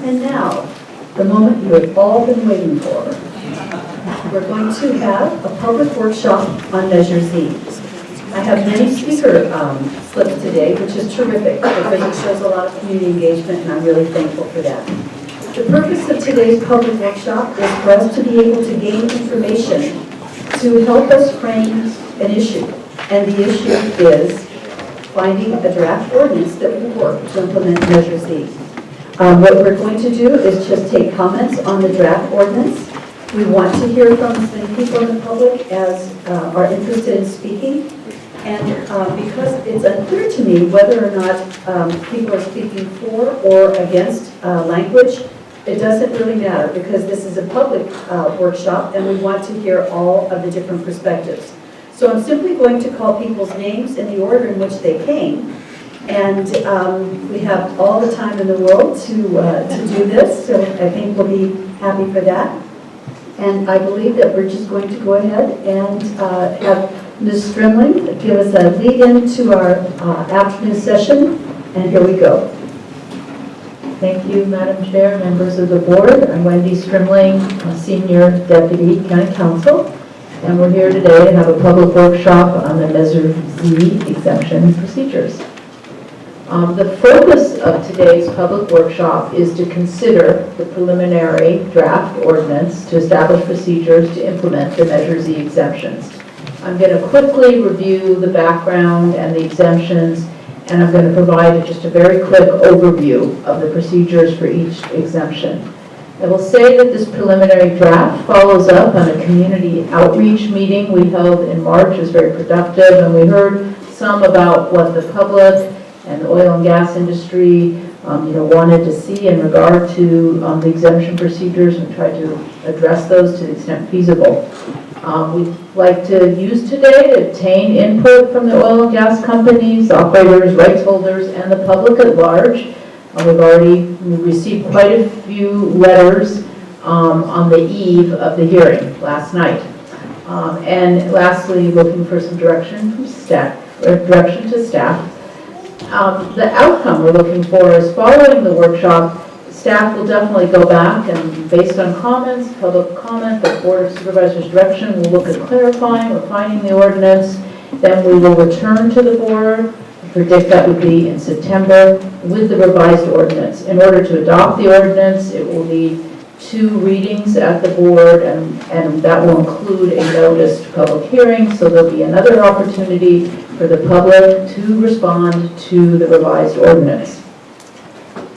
And now, the moment you have all been waiting for. We're going to have a public workshop on Measure Z. I have many speaker slips today, which is terrific because it shows a lot of community engagement, and I'm really thankful for that. The purpose of today's public workshop is for us to be able to gain information to help us frame an issue. And the issue is finding a draft ordinance that will work to implement Measure Z. What we're going to do is just take comments on the draft ordinance. We want to hear from as many people in the public as are interested in speaking. And because it's unclear to me whether or not people are speaking for or against language, it doesn't really matter because this is a public workshop and we want to hear all of the different perspectives. So I'm simply going to call people's names in the order in which they came. And we have all the time in the world to do this, so I think we'll be happy for that. And I believe that we're just going to go ahead and have Ms. Strimling give us a lead-in to our afternoon session, and here we go. Thank you, Madam Chair, members of the board. I'm Wendy Strimling, Senior Deputy County Counsel, and we're here today to have a public workshop on the Measure Z exemption procedures. The focus of today's public workshop is to consider the preliminary draft ordinance to establish procedures to implement the Measure Z exemptions. I'm going to quickly review the background and the exemptions, and I'm going to provide just a very quick overview of the procedures for each exemption. I will say that this preliminary draft follows up on a community outreach meeting we held in March. It was very productive, and we heard some about what the public and the oil and gas industry wanted to see in regard to the exemption procedures, and tried to address those to the extent feasible. We'd like to use today to obtain input from the oil and gas companies, operators, rights holders, and the public at large. We've already received quite a few letters on the eve of the hearing last night. And lastly, looking for some direction from staff, direction to staff. The outcome we're looking for is following the workshop, staff will definitely go back and based on comments, public comment, the Board of Supervisors direction, we'll look at clarifying, refining the ordinance. Then we will return to the board. I predict that would be in September with the revised ordinance. In order to adopt the ordinance, it will need 2 readings at the board, and that will include a noticed public hearing, so there'll be another opportunity for the public to respond to the revised ordinance.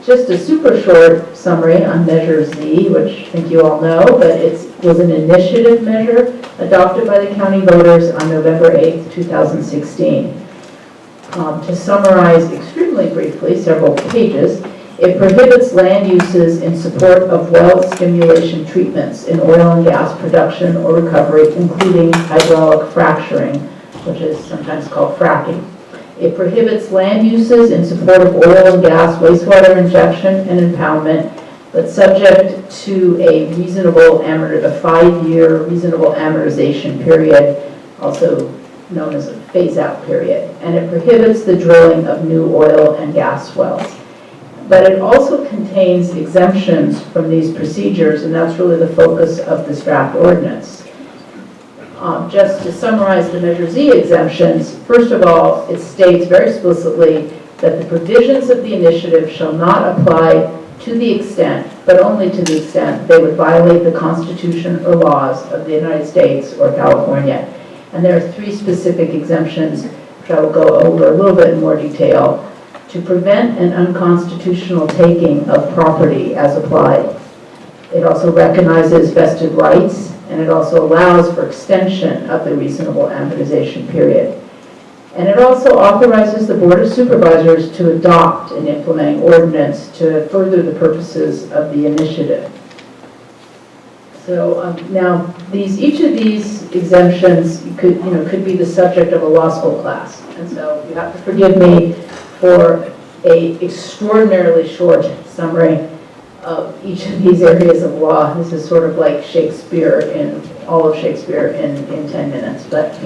Just a super short summary on Measure Z, which I think you all know, but it was an initiative measure adopted by the county voters on November 8th, 2016. To summarize extremely briefly, several pages, it prohibits land uses in support of well stimulation treatments in oil and gas production or recovery, including hydraulic fracturing, which is sometimes called fracking. It prohibits land uses in support of oil and gas wastewater injection and impoundment, but subject to a reasonable a 5-year reasonable amortization period, also known as a phase-out period. And it prohibits the drilling of new oil and gas wells. But it also contains exemptions from these procedures, and that's really the focus of this draft ordinance. Just to summarize the Measure Z exemptions, first of all, it states very explicitly that the provisions of the initiative shall not apply to the extent, but only to the extent, they would violate the Constitution or laws of the United States or California. And there are 3 specific exemptions, which I will go over a little bit in more detail, to prevent an unconstitutional taking of property as applied. It also recognizes vested rights, and it also allows for extension of the reasonable amortization period. And it also authorizes the Board of Supervisors to adopt an implementing ordinance to further the purposes of the initiative. So now, each of these exemptions could be the subject of a law school class, and so you have to forgive me for an extraordinarily short summary of each of these areas of law. This is sort of like all of Shakespeare in 10 minutes. But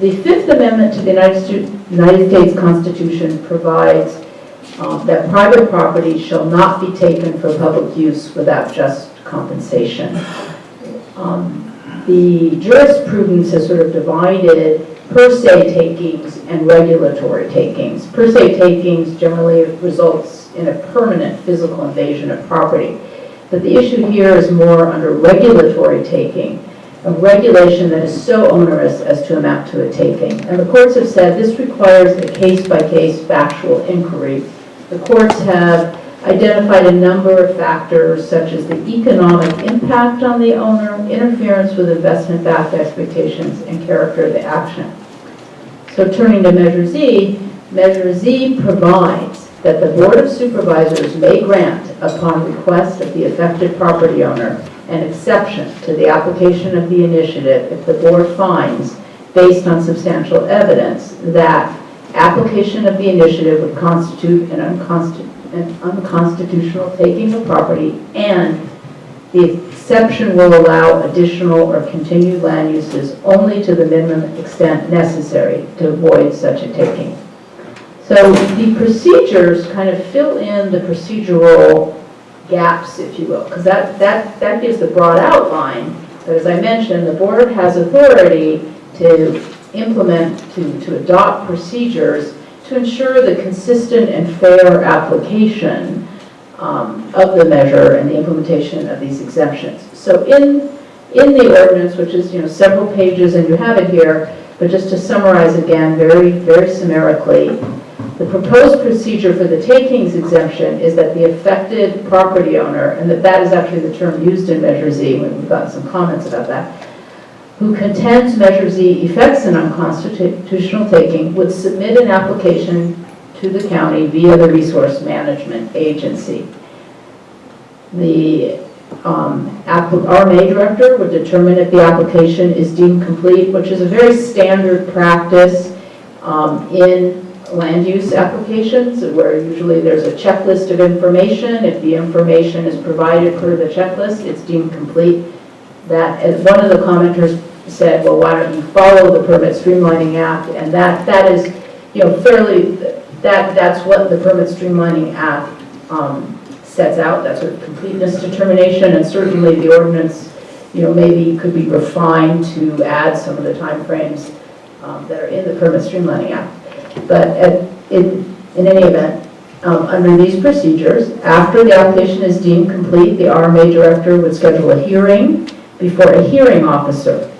the Fifth Amendment to the United States Constitution provides that private property shall not be taken for public use without just compensation. The jurisprudence has sort of divided per se takings and regulatory takings. Per se takings generally results in a permanent physical invasion of property. But the issue here is more under regulatory taking, a regulation that is so onerous as to amount to a taking. And the courts have said this requires a case-by-case factual inquiry. The courts have identified a number of factors such as the economic impact on the owner, interference with investment-backed expectations, and character of the action. So turning to Measure Z provides that the Board of Supervisors may grant, upon request of the affected property owner, an exception to the application of the initiative if the board finds, based on substantial evidence, that application of the initiative would constitute an unconstitutional taking of property, and the exception will allow additional or continued land uses only to the minimum extent necessary to avoid such a taking. So the procedures kind of fill in the procedural gaps, if you will, because that gives the broad outline. But as I mentioned, the board has authority to implement, to adopt procedures to ensure the consistent and fair application of the measure and the implementation of these exemptions. So in the ordinance, which is several pages, and you have it here, but just to summarize again very, very summarily, the proposed procedure for the takings exemption is that the affected property owner, and that is actually the term used in Measure Z, when we've gotten some comments about that, who contends Measure Z effects an unconstitutional taking, would submit an application to the county via the Resource Management Agency. The RMA director would determine if the application is deemed complete, which is a very standard practice in land use applications, where usually there's a checklist of information. If the information is provided per the checklist, it's deemed complete. That, as one of the commenters said, well, why don't you follow the Permit Streamlining Act? And that is, fairly, that's what the Permit Streamlining Act sets out. That's sort of completeness determination, and certainly the ordinance, maybe could be refined to add some of the timeframes that are in the Permit Streamlining Act. But in any event, under these procedures, after the application is deemed complete, the RMA director would schedule a hearing before a hearing officer.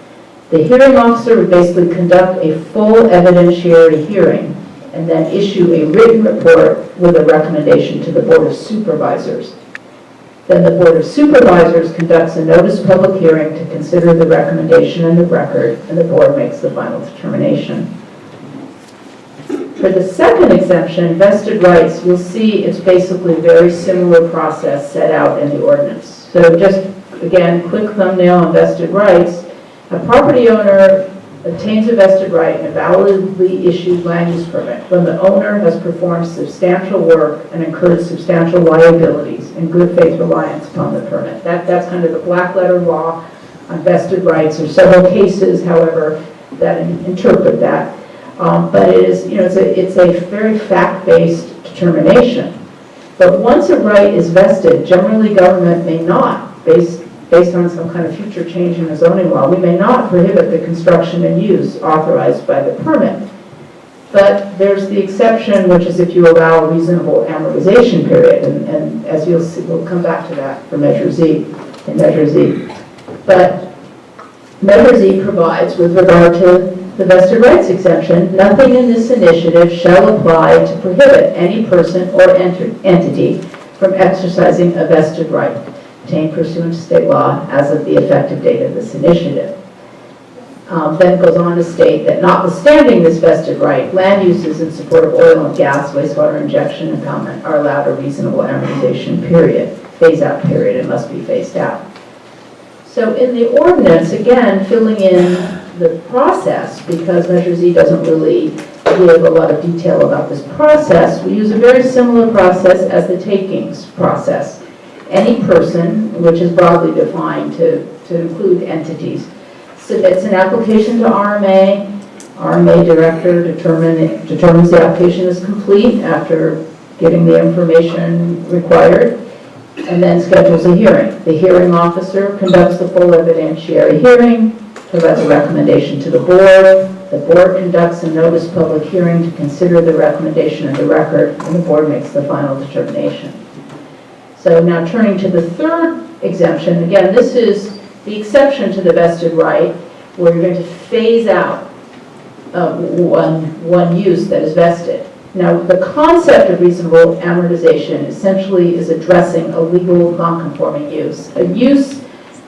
The hearing officer would basically conduct a full evidentiary hearing and then issue a written report with a recommendation to the Board of Supervisors. Then the Board of Supervisors conducts a notice of public hearing to consider the recommendation and the record, and the board makes the final determination. For the second exemption, vested rights, you'll see it's basically a very similar process set out in the ordinance. So just, again, quick thumbnail on vested rights. A property owner obtains a vested right and a validly issued land use permit when the owner has performed substantial work and incurred substantial liabilities in good faith reliance upon the permit. That's kind of the black letter law on vested rights. There's several cases, however, that interpret that. But it is, it's a very fact-based determination. But once a right is vested, generally government may not, based on some kind of future change in the zoning law, we may not prohibit the construction and use authorized by the permit. But there's the exception, which is if you allow a reasonable amortization period, and as you'll see, we'll come back to that for Measure Z and Measure Z. But Measure Z provides, with regard to the vested rights exemption, nothing in this initiative shall apply to prohibit any person or entity from exercising a vested right obtained pursuant to state law as of the effective date of this initiative. Then it goes on to state that notwithstanding this vested right, land uses in support of oil and gas, wastewater injection, and impoundment are allowed a reasonable amortization period, phase-out period, and must be phased out. So in the ordinance, again, filling in the process, because Measure Z doesn't really give a lot of detail about this process, we use a very similar process as the takings process. Any person, which is broadly defined to include entities, submits an application to RMA. RMA director determines the application is complete after giving the information required, and then schedules a hearing. The hearing officer conducts the full evidentiary hearing, provides a recommendation to the board. The board conducts a notice public hearing to consider the recommendation of the record, and the board makes the final determination. So now turning to the third exemption, again, this is the exception to the vested right, where you're going to phase out one use that is vested. Now, the concept of reasonable amortization essentially is addressing a legal non-conforming use, a use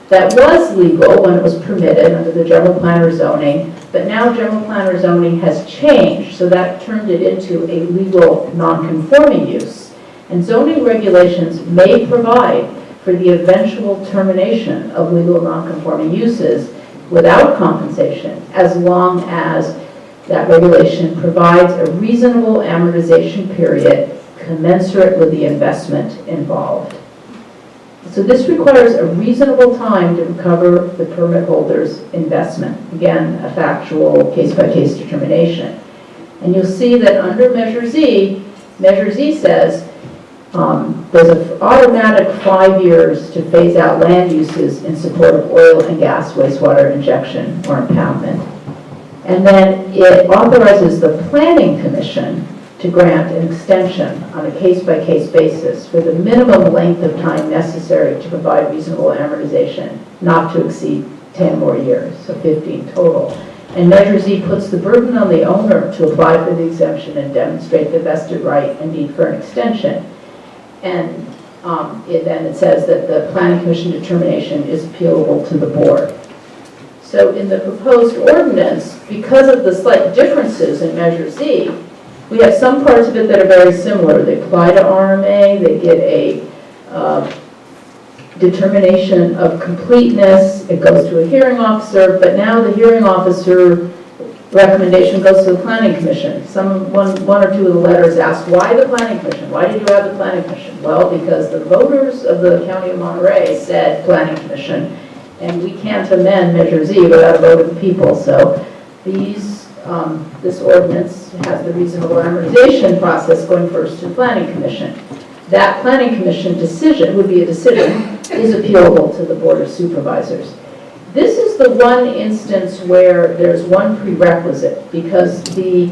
that was legal when it was permitted under the general plan or zoning, but now general plan or zoning has changed, so that turned it into a legal non-conforming use. And zoning regulations may provide for the eventual termination of legal non-conforming uses without compensation, as long as that regulation provides a reasonable amortization period commensurate with the investment involved. So this requires a reasonable time to recover the permit holder's investment. Again, a factual case-by-case determination. And you'll see that under Measure Z says there's an automatic 5 years to phase out land uses in support of oil and gas wastewater injection or impoundment. And then it authorizes the Planning Commission to grant an extension on a case-by-case basis for the minimum length of time necessary to provide reasonable amortization, not to exceed 10 more years, so 15 total. And Measure Z puts the burden on the owner to apply for the exemption and demonstrate the vested right and need for an extension. And then it says that the Planning Commission determination is appealable to the board. So in the proposed ordinance, because of the slight differences in Measure Z, we have some parts of it that are very similar. They apply to RMA, they get a determination of completeness, it goes to a hearing officer, but now the hearing officer recommendation goes to the Planning Commission. One or two of the letters ask, why the Planning Commission? Why did you have the Planning Commission? Well, because the voters of the County of Monterey said Planning Commission, and we can't amend Measure Z without a vote of the people. So this ordinance has the reasonable amortization process going first to the Planning Commission. That Planning Commission decision would be a decision is appealable to the Board of Supervisors. This is the one instance where there's one prerequisite, because the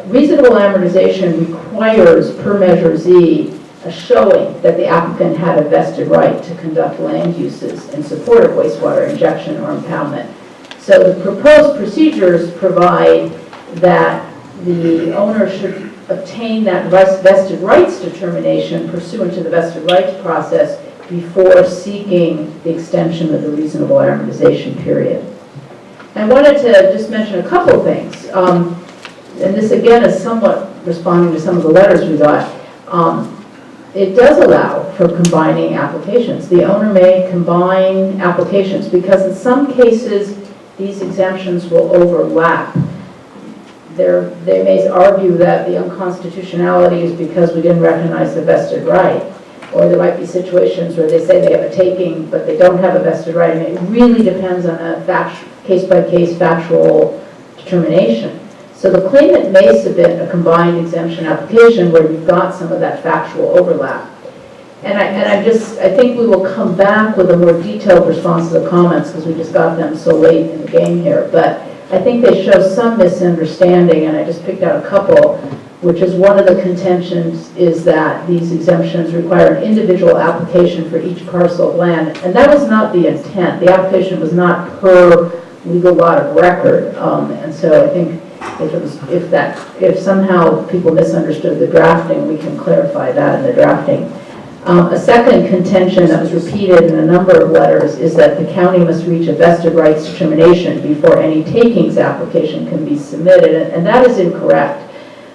reasonable amortization requires, per Measure Z, a showing that the applicant had a vested right to conduct land uses in support of wastewater injection or impoundment. So the proposed procedures provide that the owner should obtain that vested rights determination pursuant to the vested rights process before seeking the extension of the reasonable amortization period. I wanted to just mention a couple things, and this again is somewhat responding to some of the letters we got. It does allow for combining applications. The owner may combine applications because in some cases these exemptions will overlap. They may argue that the unconstitutionality is because we didn't recognize the vested right. Or there might be situations where they say they have a taking, but they don't have a vested right. And it really depends on a case-by-case factual determination. So the claimant may submit a combined exemption application where you've got some of that factual overlap. And I think we will come back with a more detailed response to the comments because we just got them so late in the game here. But I think they show some misunderstanding, and I just picked out a couple, which is one of the contentions is that these exemptions require an individual application for each parcel of land. And that was not the intent. The application was not per legal lot of record. And so I think if somehow people misunderstood the drafting, we can clarify that in the drafting. A second contention that was repeated in a number of letters is that the county must reach a vested rights determination before any takings application can be submitted, and that is incorrect.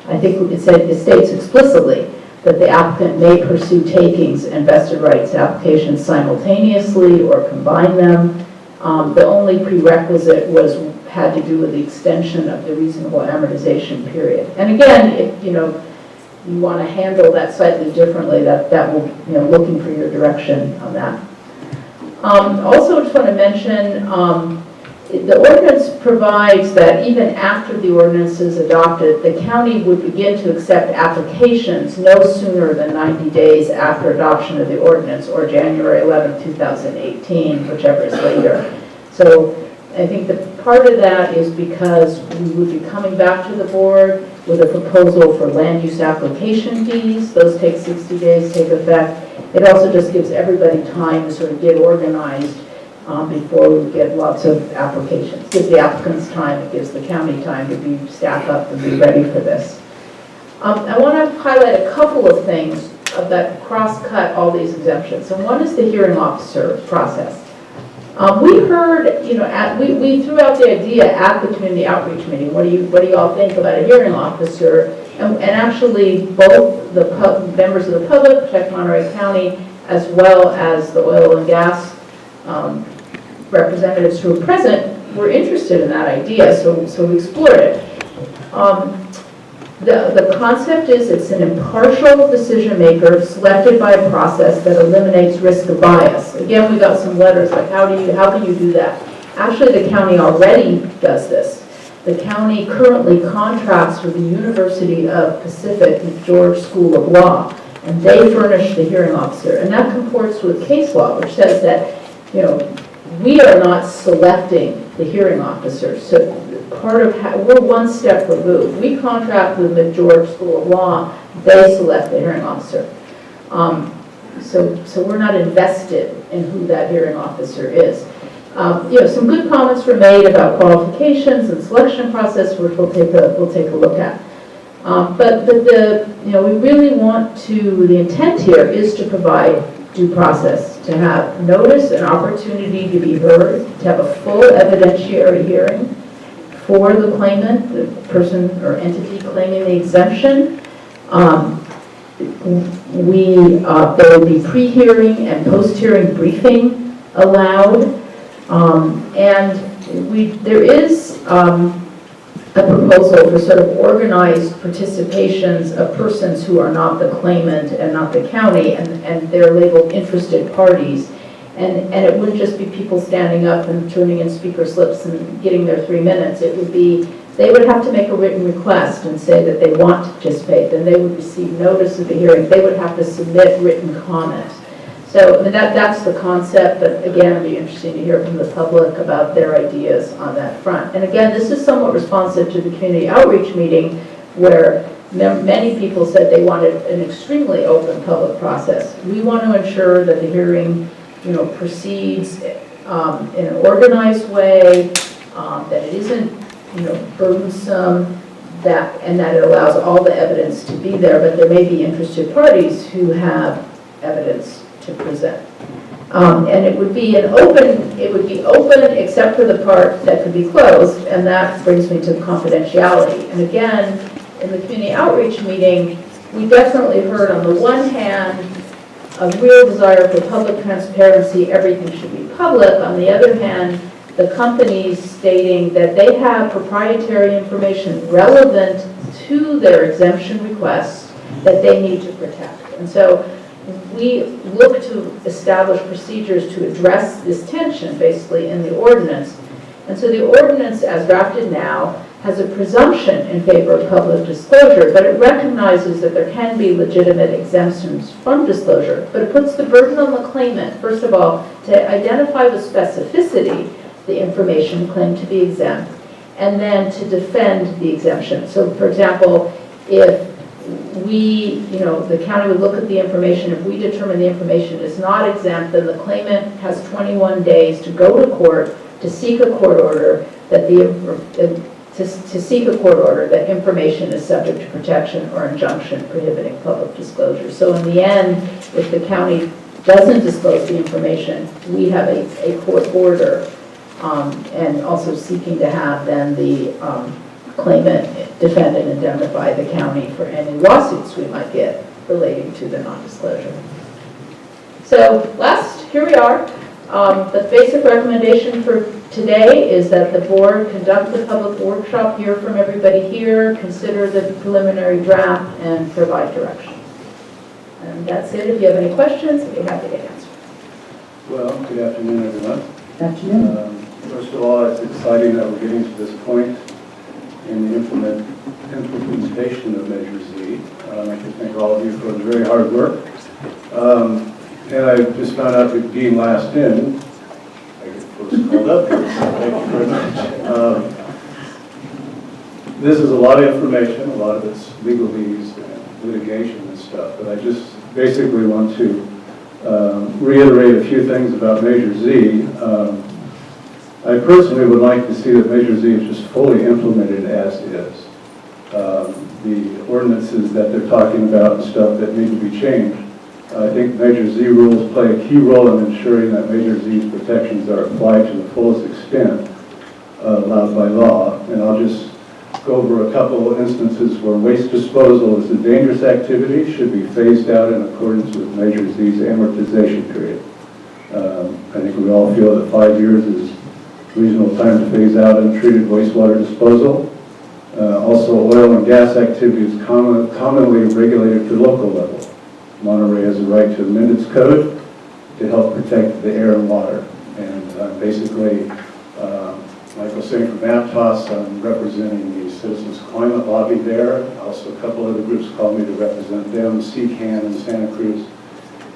I think it states explicitly that the applicant may pursue takings and vested rights applications simultaneously or combine them. The only prerequisite had to do with the extension of the reasonable amortization period. And again, if you want to handle that slightly differently, that will, looking for your direction on that. Also, just want to mention, the ordinance provides that even after the ordinance is adopted, the county would begin to accept applications no sooner than 90 days after adoption of the ordinance, or January 11, 2018, whichever is later. So I think that part of that is because we would be coming back to the board with a proposal for land use application fees. Those take 60 days, take effect. It also just gives everybody time to sort of get organized before we get lots of applications. It gives the applicants time, it gives the county time to be staff up and be ready for this. I want to highlight a couple of things that cross-cut all these exemptions. And one is the hearing officer process. We heard, we threw out the idea at the community outreach meeting. What do you all think about a hearing officer? And actually, both the members of the public, Protect Monterey County, as well as the oil and gas representatives who were present, were interested in that idea. So we explored it. The concept is it's an impartial decision maker selected by a process that eliminates risk of bias. Again, we got some letters like, how can you do that? Actually, the county already does this. The county currently contracts with the University of Pacific George School of Law, and they furnish the hearing officer. And that comports with case law, which says that, we are not selecting the hearing officer. So we're one step removed. We contract with the George School of Law, they select the hearing officer. So we're not invested in who that hearing officer is. Some good comments were made about qualifications and selection process, which we'll take a look at. But we really want to, the intent here is to provide due process, to have notice and opportunity to be heard, to have a full evidentiary hearing for the claimant, the person or entity claiming the exemption. There will be pre-hearing and post-hearing briefing allowed. There is a proposal for sort of organized participations of persons who are not the claimant and not the county, and they're labeled interested parties. And it wouldn't just be people standing up and turning in speaker slips and getting their 3 minutes. It would be, they would have to make a written request and say that they want to participate. Then they would receive notice of the hearing. They would have to submit written comments. So that's the concept, but again, it'd be interesting to hear from the public about their ideas on that front. And again, this is somewhat responsive to the community outreach meeting where many people said they wanted an extremely open public process. We want to ensure that the hearing proceeds in an organized way, that it isn't burdensome, and that it allows all the evidence to be there, but there may be interested parties who have evidence to present. And it would be open except for the part that could be closed, and that brings me to confidentiality. And again, in the community outreach meeting, we definitely heard on the one hand a real desire for public transparency, everything should be public. On the other hand, the companies stating that they have proprietary information relevant to their exemption requests that they need to protect. And so we look to establish procedures to address this tension, basically, in the ordinance. And so the ordinance, as drafted now, has a presumption in favor of public disclosure, but it recognizes that there can be legitimate exemptions from disclosure. But it puts the burden on the claimant, first of all, to identify with specificity the information claimed to be exempt, and then to defend the exemption. So, for example, if the county would look at the information. If we determine the information is not exempt, then the claimant has 21 days to go to court to seek a court order that that information is subject to protection or injunction prohibiting public disclosure. So in the end, if the county doesn't disclose the information, we have a court order, and also seeking to have then the claimant defend and indemnify the county for any lawsuits we might get relating to the non-disclosure. So here we are. The basic recommendation for today is that the board conduct the public workshop, hear from everybody here, consider the preliminary draft, and provide direction. And that's it. If you have any questions, I'd be happy to answer. Well, good afternoon, everyone. Good afternoon. First First of all, it's exciting that we're getting to this point in the implementation of Measure Z. I'd like to thank all of you for the very hard work. And I just found out that being last in, I get first called up here, so thank you very much. This is a lot of information, a lot of it's legalese and litigation and stuff, but I just basically want to reiterate a few things about Measure Z. I personally would like to see that Measure Z is just fully implemented as is. The ordinances that they're talking about and stuff that need to be changed, I think Measure Z rules play a key role in ensuring that Measure Z's protections are applied to the fullest extent allowed by law. And I'll just go over a couple of instances where waste disposal is a dangerous activity, should be phased out in accordance with Measure Z's amortization period. I think we all feel that 5 years is reasonable time to phase out untreated wastewater disposal. Also, oil and gas activity is commonly regulated at the local level. Monterey has a right to amend its code to help protect the air and water. And basically, like I was saying from Aptos, I'm representing the Citizens Climate Lobby there. Also, a couple other groups called me to represent them, CCAN in Santa Cruz,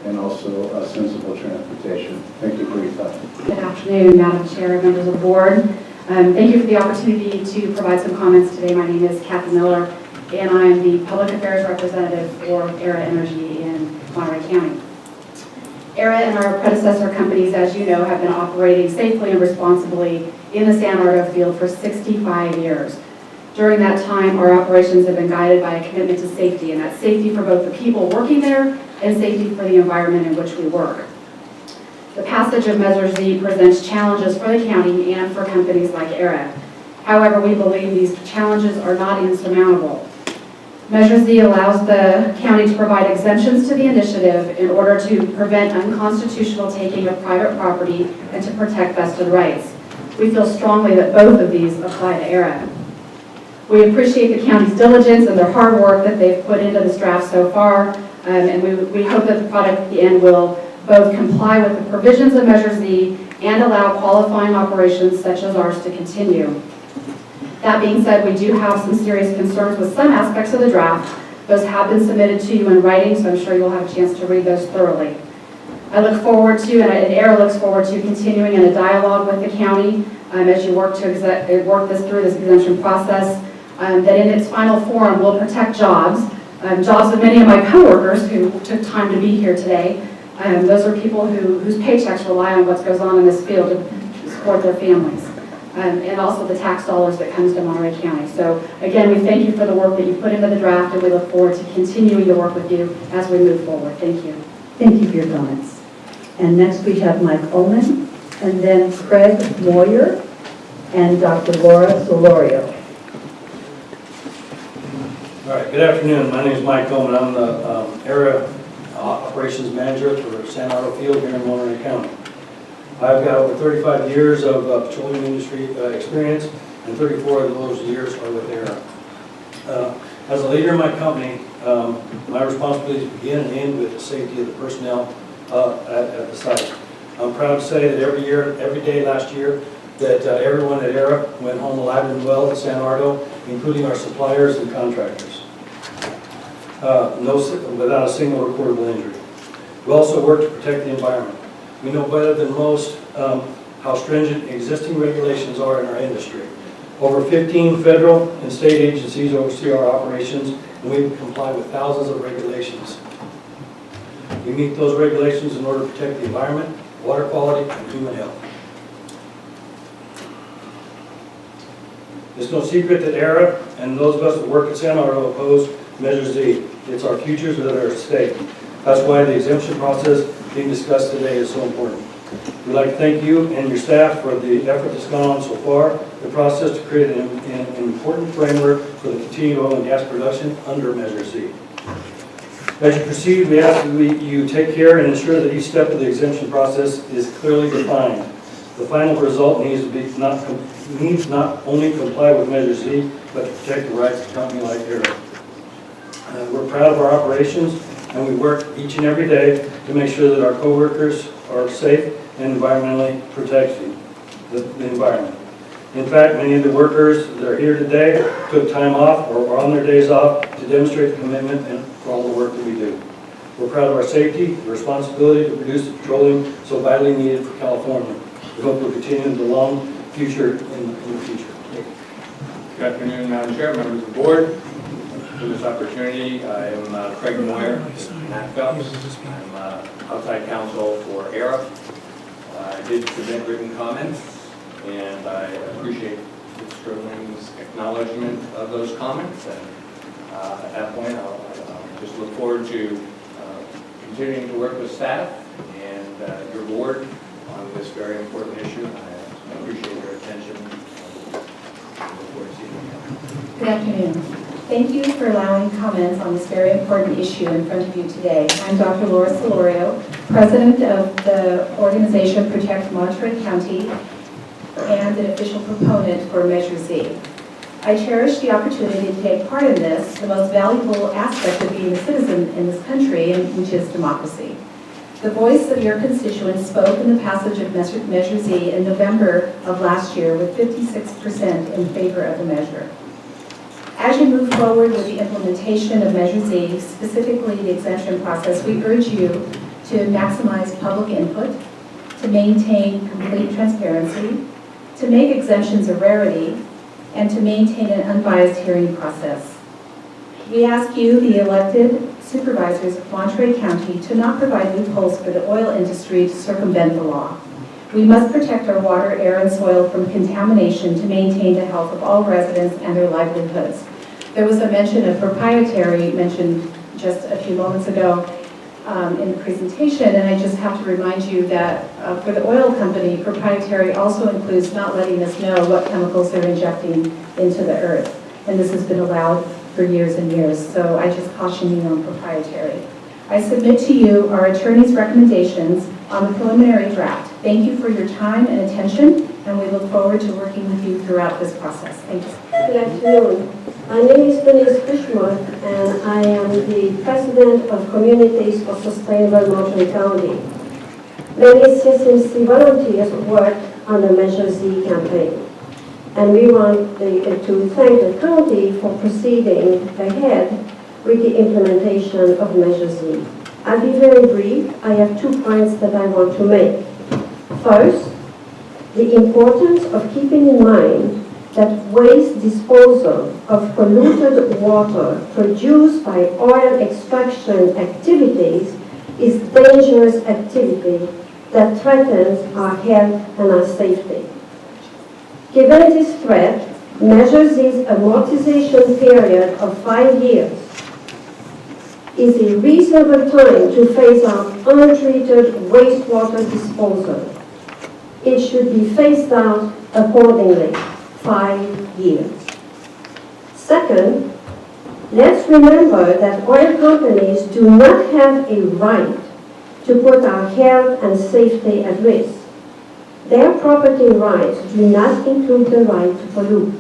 and also Sensible Transportation. Thank you for your time. Good afternoon, Madam Chair, members of the board. Thank you for the opportunity to provide some comments today. My name is Kathy Miller, and I am the Public Affairs Representative for ERA Energy in Monterey County. ERA and our predecessor companies, as you know, have been operating safely and responsibly in the San Bernardino field for 65 years. During that time, our operations have been guided by a commitment to safety, and that's safety for both the people working there and safety for the environment in which we work. The passage of Measure Z presents challenges for the county and for companies like ERA. However, we believe these challenges are not insurmountable. Measure Z allows the county to provide exemptions to the initiative in order to prevent unconstitutional taking of private property and to protect vested rights. We feel strongly that both of these apply to ERA. We appreciate the county's diligence and their hard work that they've put into this draft so far, and we hope that the product at the end will both comply with the provisions of Measure Z and allow qualifying operations such as ours to continue. That being said, we do have some serious concerns with some aspects of the draft. Those have been submitted to you in writing, so I'm sure you'll have a chance to read those thoroughly. I look forward to, and ERA looks forward to, continuing in a dialogue with the county as you work this through this exemption process, that in its final form will protect jobs of many of my coworkers who took time to be here today. Those are people whose paychecks rely on what goes on in this field to support their families. And also the tax dollars that comes to Monterey County. So again, we thank you for the work that you put into the draft, and we look forward to continuing to work with you as we move forward. Thank you. Thank you for your comments. And next we have Mike Ullman, and then Craig Moyer, and Dr. Laura Solorio. All right, good afternoon. My name is Mike Ullman. I'm the ERA Operations Manager for San Bernardino Field here in Monterey County. I've got over 35 years of petroleum industry experience, and 34 of those years are with ERA. As a leader in my company, my responsibilities begin and end with the safety of the personnel at the site. I'm proud to say that every day last year, that everyone at ERA went home alive and well at San Bernardino, including our suppliers and contractors, without a single reportable injury. We also work to protect the environment. We know better than most how stringent existing regulations are in our industry. Over 15 federal and state agencies oversee our operations, and we comply with thousands of regulations. We meet those regulations in order to protect the environment, water quality, and human health. It's no secret that ERA and those of us that work at San Bernardino oppose Measure Z. It's our futures that are at stake. That's why the exemption process being discussed today is so important. We'd like to thank you and your staff for the effort that's gone on so far, the process to create an important framework for the continued oil and gas production under Measure Z. As you proceed, we ask that you take care and ensure that each step of the exemption process is clearly defined. The final result needs not only comply with Measure Z, but to protect the rights of a company like ERA. We're proud of our operations, and we work each and every day to make sure that our coworkers are safe and environmentally protected. the environment. In fact, many of the workers that are here today took time off or were on their days off to demonstrate the commitment and for all the work that we do. We're proud of our safety, the responsibility to produce the petroleum so vitally needed for California. We hope we'll continue the long future in the future. Good afternoon, Madam Chair, members of the board. For this opportunity, I am Craig Moyer, Matt Phelps. I'm outside counsel for ERA. I did submit written comments, and I appreciate Ms. Sterling's acknowledgement of those comments. And at that point, I'll just look forward to continuing to work with staff and your board on this very important issue. I appreciate your attention. I look forward to seeing you. Good afternoon. Thank you for allowing comments on this very important issue in front of you today. I'm Dr. Laura Solorio, President of the organization Protect Monterey County and an official proponent for Measure Z. I cherish the opportunity to take part in this, the most valuable aspect of being a citizen in this country, which is democracy. The voice of your constituents spoke in the passage of Measure Z in November of last year with 56% in favor of the measure. As you move forward with the implementation of Measure Z, specifically the exemption process, we urge you to maximize public input, to maintain complete transparency, to make exemptions a rarity, and to maintain an unbiased hearing process. We ask you, the elected supervisors of Monterey County, to not provide loopholes for the oil industry to circumvent the law. We must protect our water, air, and soil from contamination to maintain the health of all residents and their livelihoods. There was a mention of proprietary mentioned just a few moments ago in the presentation, and I just have to remind you that for the oil company, proprietary also includes not letting us know what chemicals they're injecting into the earth. And this has been allowed for years and years, so I just caution you on proprietary. I submit to you our attorney's recommendations on the preliminary draft. Thank you for your time and attention, and we look forward to working with you throughout this process. Thank you. Good afternoon. My name is Denise Fishmuth, and I am the President of Communities for Sustainable Monterey County. Many CSMC volunteers work on the Measure Z campaign, and we want to thank the county for proceeding ahead with the implementation of Measure Z. I'll be very brief. I have 2 points that I want to make. First, the importance of keeping in mind that waste disposal of polluted water produced by oil extraction activities is dangerous activity that threatens our health and our safety. Given this threat, Measure Z's amortization period of 5 years is a reasonable time to phase out untreated wastewater disposal. It should be phased out accordingly, 5 years. Second, let's remember that oil companies do not have a right to put our health and safety at risk. Their property rights do not include the right to pollute.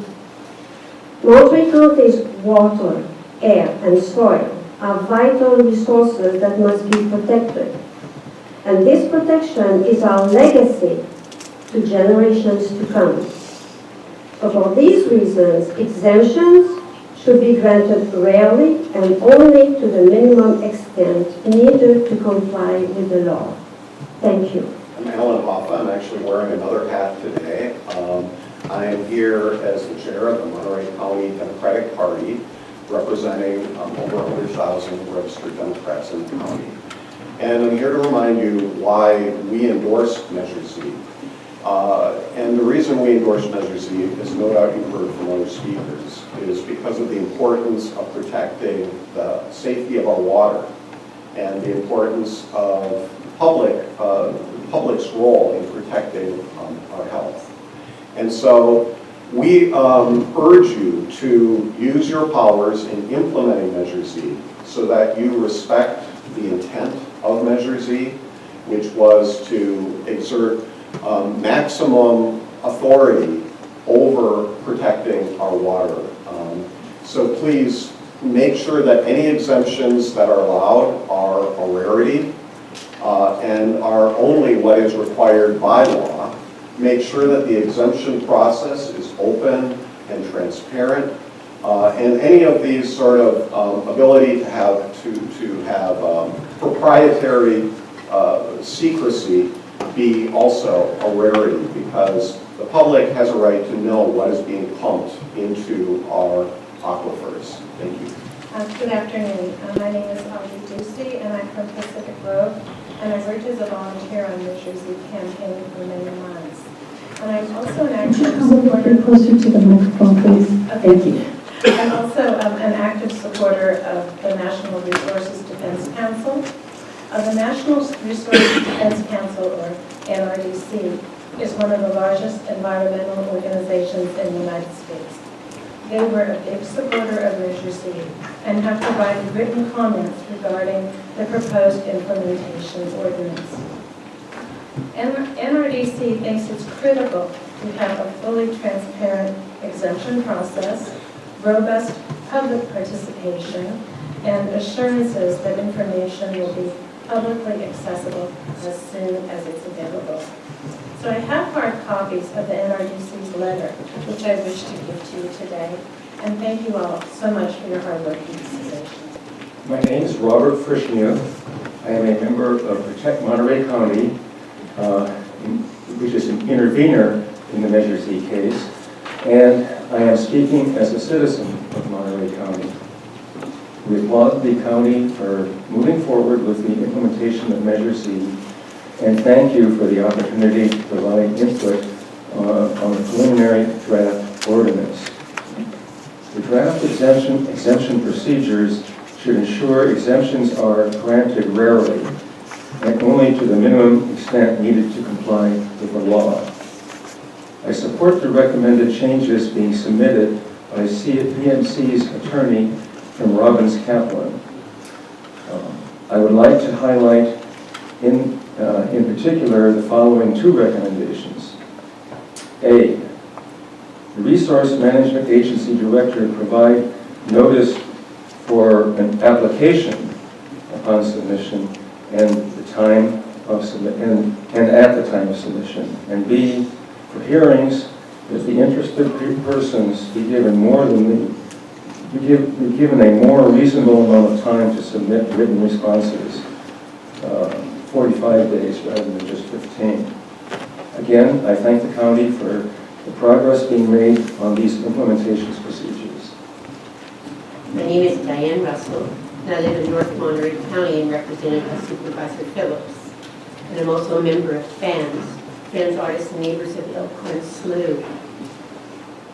Monterey County's water, air, and soil are vital resources that must be protected. And this protection is our legacy to generations to come. So for these reasons, exemptions should be granted rarely and only to the minimum extent needed to comply with the law. Thank you. I'm Alan Hoffa. I'm actually wearing another hat today. I am here as the chair of the Monterey County Democratic Party, representing over 100,000 registered Democrats in the county. And I'm here to remind you why we endorsed Measure Z. And the reason we endorsed Measure Z, as no doubt you've heard from other speakers, is because of the importance of protecting the safety of our water and the importance of the public's role in protecting our health. And so we urge you to use your powers in implementing Measure Z so that you respect the intent of Measure Z, which was to exert maximum authority over protecting our water. So please make sure that any exemptions that are allowed are a rarity and are only what is required by law, make sure that the exemption process is open and transparent, and any of these sort of ability to have proprietary secrecy be also a rarity, because the public has a right to know what is being pumped into our aquifers. Thank you. Good afternoon. My name is Audrey Ducey, and I'm from Pacific Grove, and I've worked as a volunteer on the Jersey campaign for many months. And I'm also an active supporter. Closer to the microphone, please. Thank you. I'm also an active supporter of the National Resources Defense Council. The National Resources Defense Council, or NRDC, is one of the largest environmental organizations in the United States. They were a big supporter of Measure Z and have provided written comments regarding the proposed implementation ordinance. NRDC thinks it's critical to have a fully transparent exemption process, robust public participation, and assurances that information will be publicly accessible as soon as it's available. So I have hard copies of the NRDC's letter, which I wish to give to you today. And thank you all so much for your hard work in this position. My name is Robert Frischmuth. I am a member of Protect Monterey County, which is an intervener in the Measure Z case, and I am speaking as a citizen of Monterey County. We applaud the county for moving forward with the implementation of Measure Z, and thank you for the opportunity to provide input on the preliminary draft ordinance. The draft exemption procedures should ensure exemptions are granted rarely and only to the minimum extent needed to comply with the law. I support the recommended changes being submitted by PMC's attorney from Robbins Kaplan. I would like to highlight in particular the following two recommendations. A, the Resource Management Agency Director provide notice for an application upon submission and the time of and at the time of submission. And B, for hearings, that the interested persons be given be given a more reasonable amount of time to submit written responses, 45 days rather than just 15. Again, I thank the county for the progress being made on these implementation procedures. My name is Diane Russell, and I live in North Monterey County and represented by Supervisor Phillips. And I'm also a member of Friends, Artists, and Neighbors of Elkhorn Slough.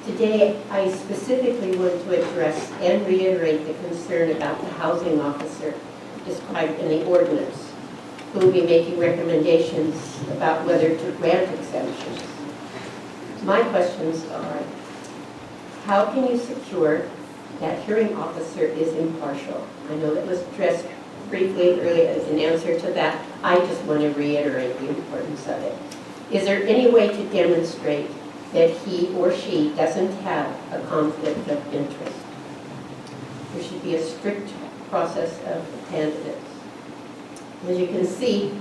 Today, I specifically want to address and reiterate the concern about the housing officer described in the ordinance, who will be making recommendations about whether to grant exemptions. My questions are, how can you secure that hearing officer is impartial? I know that was addressed briefly earlier as an answer to that. I just want to reiterate the importance of it. Is there any way to demonstrate that he or she doesn't have a conflict of interest? There should be a strict process of candidates. As you can see,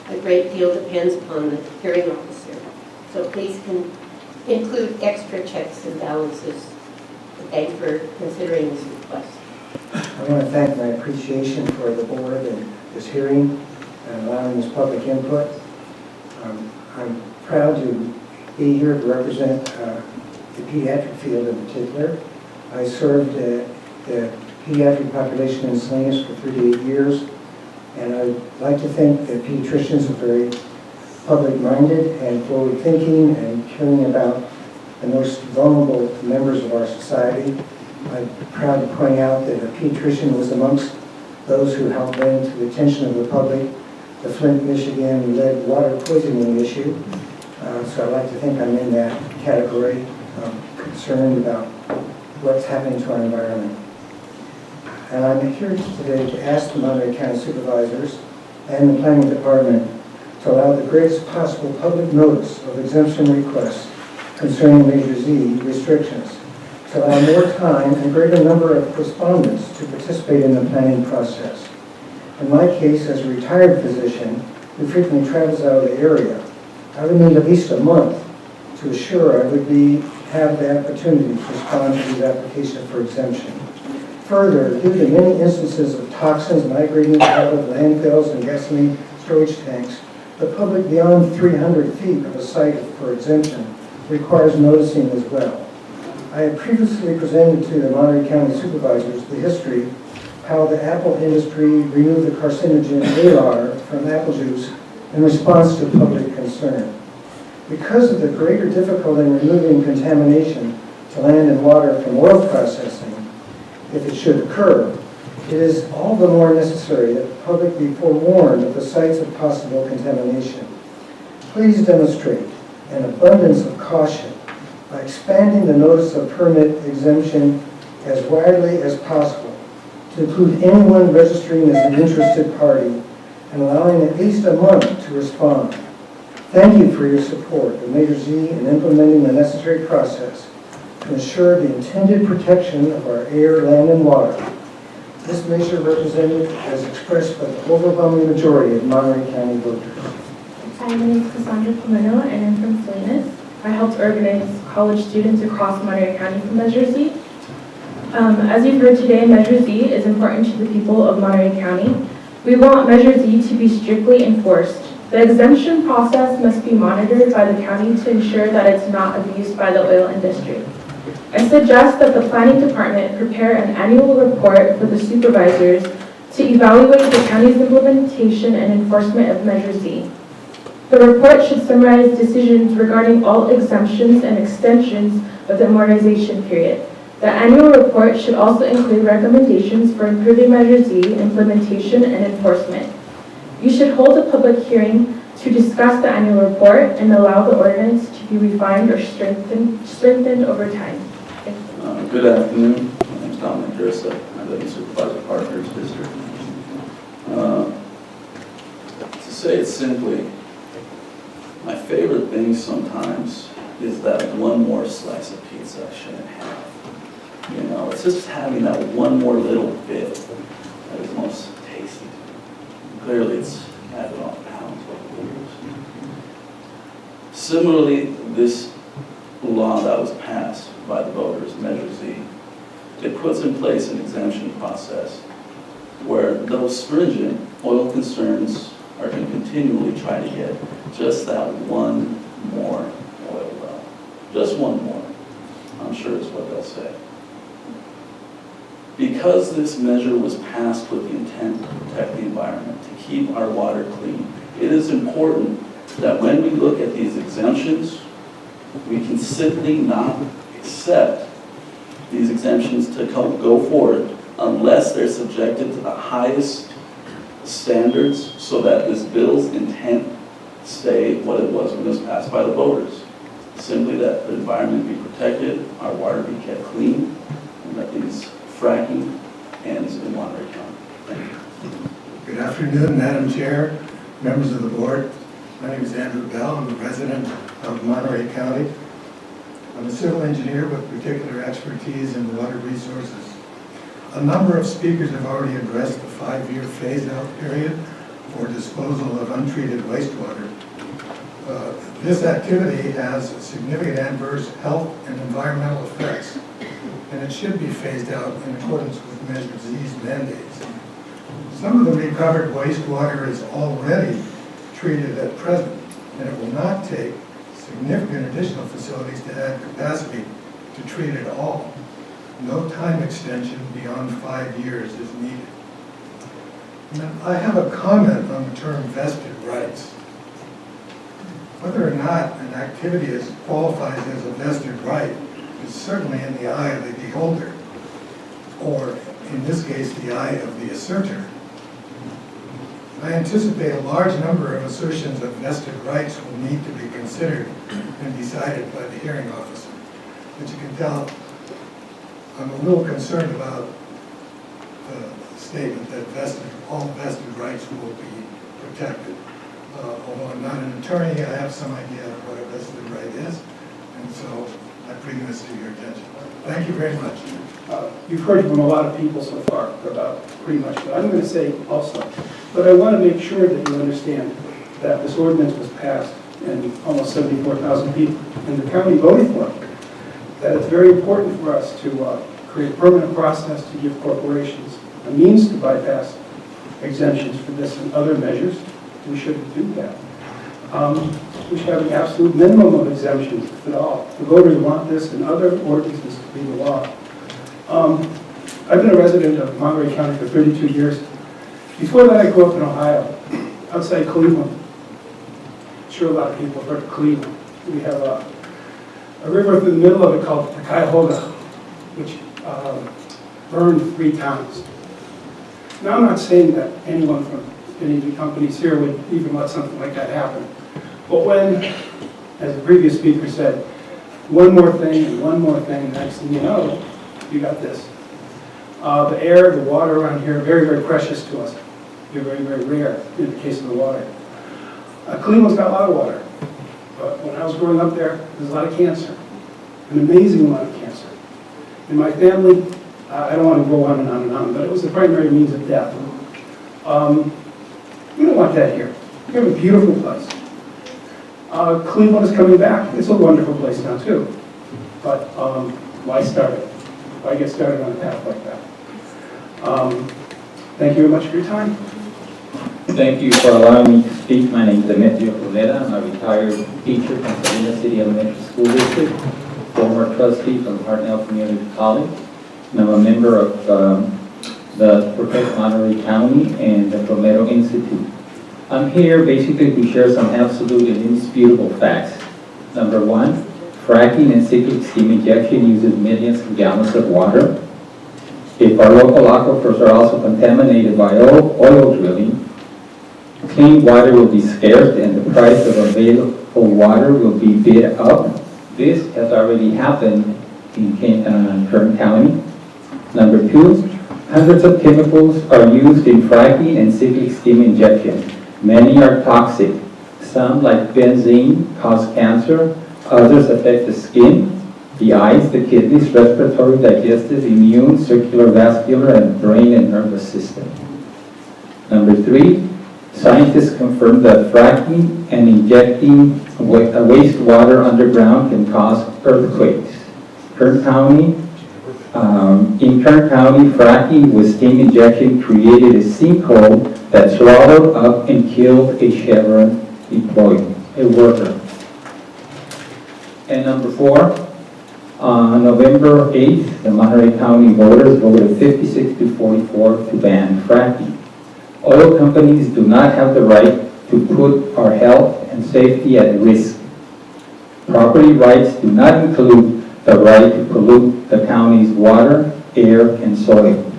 a great deal depends upon the hearing officer. So please include extra checks and balances. Thank you for considering this request. I want to thank my appreciation for the board and this hearing and allowing this public input. I'm proud to be here to represent the pediatric field in particular. I served the pediatric population in Salinas for 38 years, and I'd like to think that pediatricians are very public-minded and forward-thinking and caring about the most vulnerable members of our society. I'm proud to point out that a pediatrician was amongst those who helped bring to the attention of the public the Flint, Michigan lead water poisoning issue. So I'd like to think I'm in that category, concerned about what's happening to our environment. And I'm here today to ask the Monterey County Supervisors and the Planning Department to allow the greatest possible public notice of exemption requests concerning Measure Z restrictions, to allow more time and greater number of respondents to participate in the planning process. In my case, as a retired physician who frequently travels out of the area, I would need at least a month to assure I would have the opportunity to respond to these applications for exemption. Further, due to many instances of toxins migrating out of landfills and gasoline storage tanks, the public beyond 300 feet of a site for exemption requires noticing as well. I have previously presented to the Monterey County Supervisors the history how the apple industry removed the carcinogen AR from apple juice in response to public concern. Because of the greater difficulty in removing contamination to land and water from oil processing, if it should occur, it is all the more necessary that the public be forewarned of the sites of possible contamination. Please demonstrate an abundance of caution by expanding the notice of permit exemption as widely as possible to include anyone registering as an interested party and allowing at least a month to respond. Thank you for your support of Measure Z in implementing the necessary process to ensure the intended protection of our air, land, and water. This measure represented as expressed by the overwhelming majority of Monterey County voters. Hi, my name is Cassandra Pomeno, and I'm from Salinas. I helped organize college students across Monterey County for Measure Z. As you've heard today, Measure Z is important to the people of Monterey County. We want Measure Z to be strictly enforced. The exemption process must be monitored by the county to ensure that it's not abused by the oil industry. I suggest that the planning department prepare an annual report for the supervisors to evaluate the county's implementation and enforcement of Measure Z. The report should summarize decisions regarding all exemptions and extensions of the amortization period. The annual report should also include recommendations for improving Measure Z implementation and enforcement. You should hold a public hearing to discuss the annual report and allow the ordinance to be refined or strengthened over time. Good afternoon. My name is Dominic Dursa. I live in Supervisor Parker's district. To say it simply, my favorite thing sometimes is that one more slice of pizza I shouldn't have. You know, it's just having that one more little bit that is most tasty. Clearly, it's added on pounds over the years. Similarly, this law that was passed by the voters, Measure Z, it puts in place an exemption process where those stringent oil concerns are going to continually try to get just that one more oil well. Just one more, I'm sure is what they'll say. Because this measure was passed with the intent to protect the environment, to keep our water clean, it is important that when we look at these exemptions, we can simply not accept these exemptions to go forward unless they're subjected to the highest standards so that this bill's intent stay what it was when it was passed by the voters. Simply that the environment be protected, our water be kept clean, and that these fracking ends in Monterey County. Thank you. Good afternoon, Madam Chair, members of the board. My name is Andrew Bell. I'm a resident of Monterey County. I'm a civil engineer with particular expertise in water resources. A number of speakers have already addressed the 5-year phase-out period for disposal of untreated wastewater. This activity has significant adverse health and environmental effects, and it should be phased out in accordance with Measure Z's mandates. Some of the recovered wastewater is already treated at present, and it will not take significant additional facilities to add capacity to treat it all. No time extension beyond 5 years is needed. Now, I have a comment on the term vested rights. Whether or not an activity qualifies as a vested right is certainly in the eye of the beholder, or in this case, the eye of the asserter. I anticipate a large number of assertions of vested rights will need to be considered and decided by the hearing officer. But you can tell I'm a little concerned about the statement that all vested rights will be protected. Although I'm not an attorney, I have some idea of what a vested right is, and so I bring this to your attention. Thank you very much. You've heard from a lot of people so far about pretty much what I'm going to say also. But I want to make sure that you understand that this ordinance was passed and almost 74,000 people in the county voting for it, that it's very important for us to create a permanent process to give corporations a means to bypass exemptions for this and other measures. We shouldn't do that. We should have an absolute minimum of exemptions, if at all. The voters want this and other ordinances to be the law. I've been a resident of Monterey County for 32 years. Before that, I grew up in Ohio, outside Cleveland. I'm sure a lot of people have heard of Cleveland. We have a river through the middle of it called the Cuyahoga, which burned 3 towns. Now, I'm not saying that anyone from any of the companies here would even let something like that happen. But when, as the previous speaker said, one more thing and one more thing, next thing you know, you got this. The air, the water around here, very, very precious to us. They're very, very rare in the case of the water. Cleveland's got a lot of water. But when I was growing up there's a lot of cancer, an amazing amount of cancer. In my family, I don't want to go on and on and on, but it was the primary means of death. We don't want that here. We have a beautiful place. Cleveland is coming back. It's a wonderful place now, too. But why start it? Why get started on a path like that? Thank you very much for your time. Thank you for allowing me to speak. My name is Demetrio Poleta. I'm a retired teacher from Salinas City Elementary School District, former trustee from Hartnell Community College, and I'm a member of the Protect Monterey County and the Romero Institute. I'm here basically to share some absolute and indisputable facts. Number 1, fracking and cyclic steam injection uses millions of gallons of water. If our local aquifers are also contaminated by oil drilling, clean water will be scarce and the price of available water will be bid up. This has already happened in Kern County. Number 2, hundreds of chemicals are used in fracking and cyclic steam injection. Many are toxic. Some, like benzene, cause cancer. Others affect the skin, the eyes, the kidneys, respiratory, digestive, immune, circular, vascular, and brain and nervous system. Number 3, scientists confirm that fracking and injecting wastewater underground can cause earthquakes. In Kern County, fracking with steam injection created a sinkhole that swallowed up and killed a Chevron employee, a worker. And number 4, on November 8th, the Monterey County voters voted 56 to 44 to ban fracking. Oil companies do not have the right to put our health and safety at risk. Property rights do not include the right to pollute the county's water, air, and soil.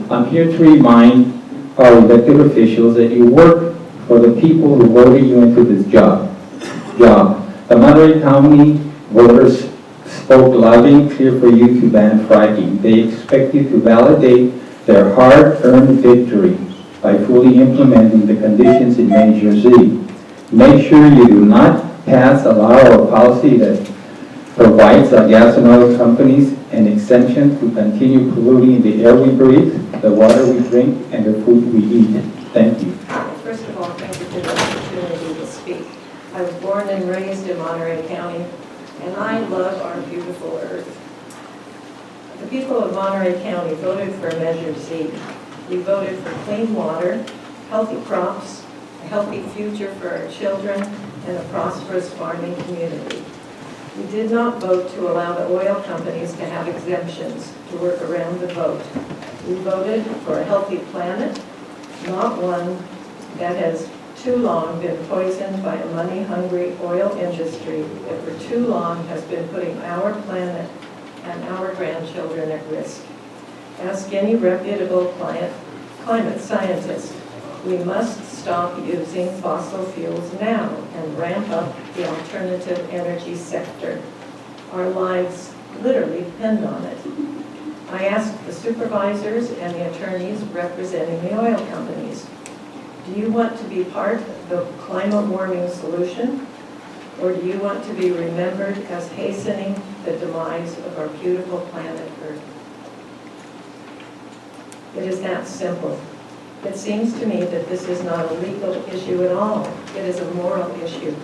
I'm here to remind our elected officials that you work for the people who voted you into this job. The Monterey County voters spoke loud and clear for you to ban fracking. They expect you to validate their hard-earned victory by fully implementing the conditions in Measure Z. Make sure you do not pass a law or policy that provides our gas and oil companies an exemption to continue polluting the air we breathe, the water we drink, and the food we eat. Thank you. First of all, thank you for the opportunity to speak. I was born and raised in Monterey County, and I love our beautiful earth. The people of Monterey County voted for Measure Z. We voted for clean water, healthy crops, a healthy future for our children, and a prosperous farming community. We did not vote to allow the oil companies to have exemptions to work around the vote. We voted for a healthy planet, not one that has too long been poisoned by a money-hungry oil industry that for too long has been putting our planet and our grandchildren at risk. Ask any reputable climate scientist. We must stop using fossil fuels now and ramp up the alternative energy sector. Our lives literally depend on it. I asked the supervisors and the attorneys representing the oil companies, do you want to be part of the climate warming solution, or do you want to be remembered as hastening the demise of our beautiful planet Earth? It is that simple. It seems to me that this is not a legal issue at all. It is a moral issue.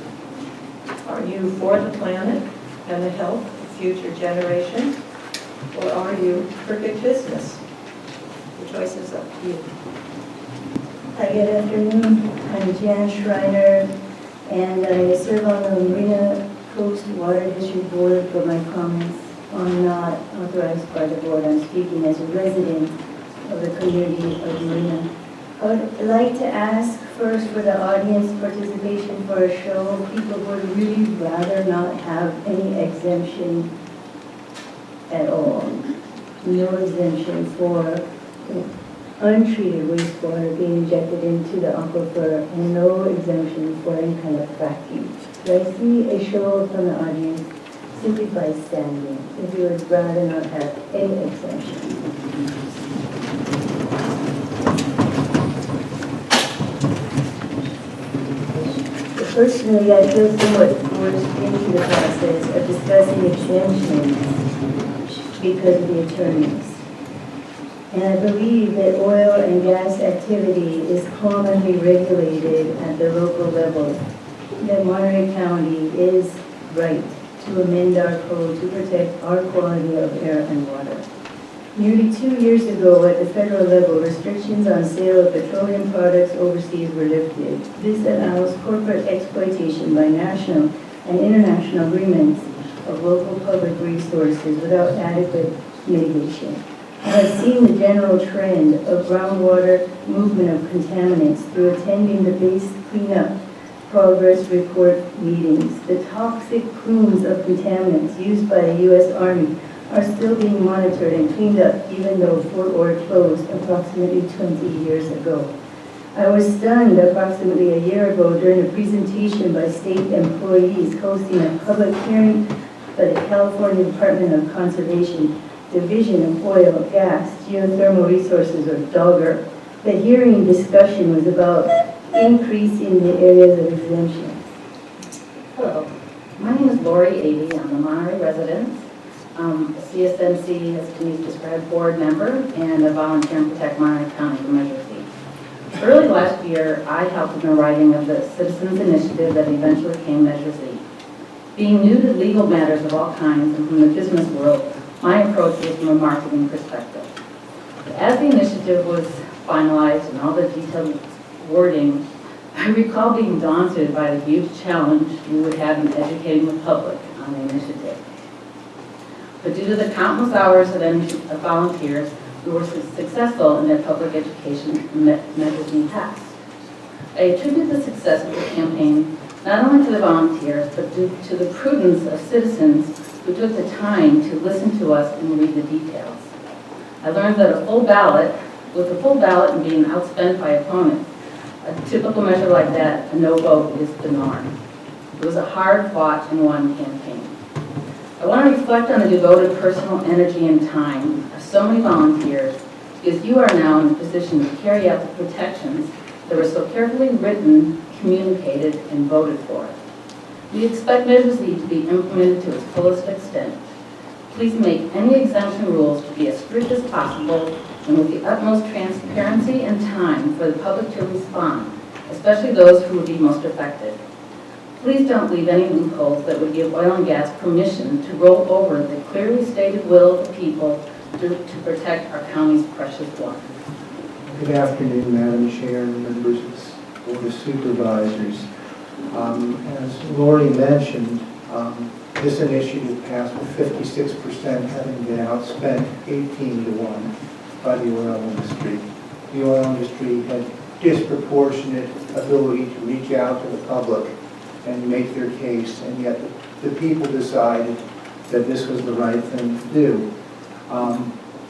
Are you for the planet and the health of future generations? Or are you for big business? The choice is up to you. Hi, good afternoon. I'm Jan Schreiner, and I serve on the Marina Coast Water District Board, but my comments are not authorized by the board. I'm speaking as a resident of the community of Marina. I would like to ask first for the audience participation for a show. People would really rather not have any exemption at all. No exemption for untreated wastewater being injected into the aquifer, and no exemption for any kind of fracking. Do I see a show from the audience simply by standing, if you would rather not have any exemption? Personally, I feel somewhat forced into the process of discussing exemptions because of the attorneys. And I believe that oil and gas activity is commonly regulated at the local level. That Monterey County is right to amend our code to protect our quality of air and water. Nearly 2 years ago, at the federal level, restrictions on sale of petroleum products overseas were lifted. This allows corporate exploitation by national and international agreements of local public resources without adequate mitigation. I have seen the general trend of groundwater movement of contaminants through attending the base cleanup progress report meetings. The toxic plumes of contaminants used by the U.S. Army are still being monitored and cleaned up, even though Fort Ord closed approximately 20 years ago. I was stunned approximately a year ago during a presentation by state employees hosting a public hearing by the California Department of Conservation, Division of Oil, Gas, Geothermal Resources, or DOGGR. The hearing discussion was about increasing the areas of exemption. Hello, my name is Lori Avey. I'm a Monterey resident, a CSMC, as Denise described, board member, and a volunteer in Protect Monterey County for Measure C. Early last year, I helped in the writing of the citizens initiative that eventually became Measure Z. Being new to legal matters of all kinds and from the business world, my approach was from a marketing perspective. As the initiative was finalized and all the detailed wording, I recall being daunted by the huge challenge we would have in educating the public on the initiative. But due to the countless hours of volunteers, we were successful in their public education measures in the past. I attribute the success of the campaign not only to the volunteers, but to the prudence of citizens who took the time to listen to us and read the details. I learned that with a full ballot and being outspent by opponents, a typical measure like that, a no vote, is the norm. It was a hard-fought and won campaign. I want to reflect on the devoted personal energy and time of so many volunteers, because you are now in a position to carry out the protections that were so carefully written, communicated, and voted for. We expect Measure Z to be implemented to its fullest extent. Please make any exemption rules to be as strict as possible and with the utmost transparency and time for the public to respond, especially those who would be most affected. Please don't leave any loopholes that would give oil and gas permission to roll over the clearly stated will of the people to protect our county's precious water. Good afternoon, Madam Chair and members of the Board of Supervisors. As Lori mentioned, this initiative passed with 56% having been outspent 18-1 by the oil industry. The oil industry had disproportionate ability to reach out to the public and make their case, and yet the people decided that this was the right thing to do.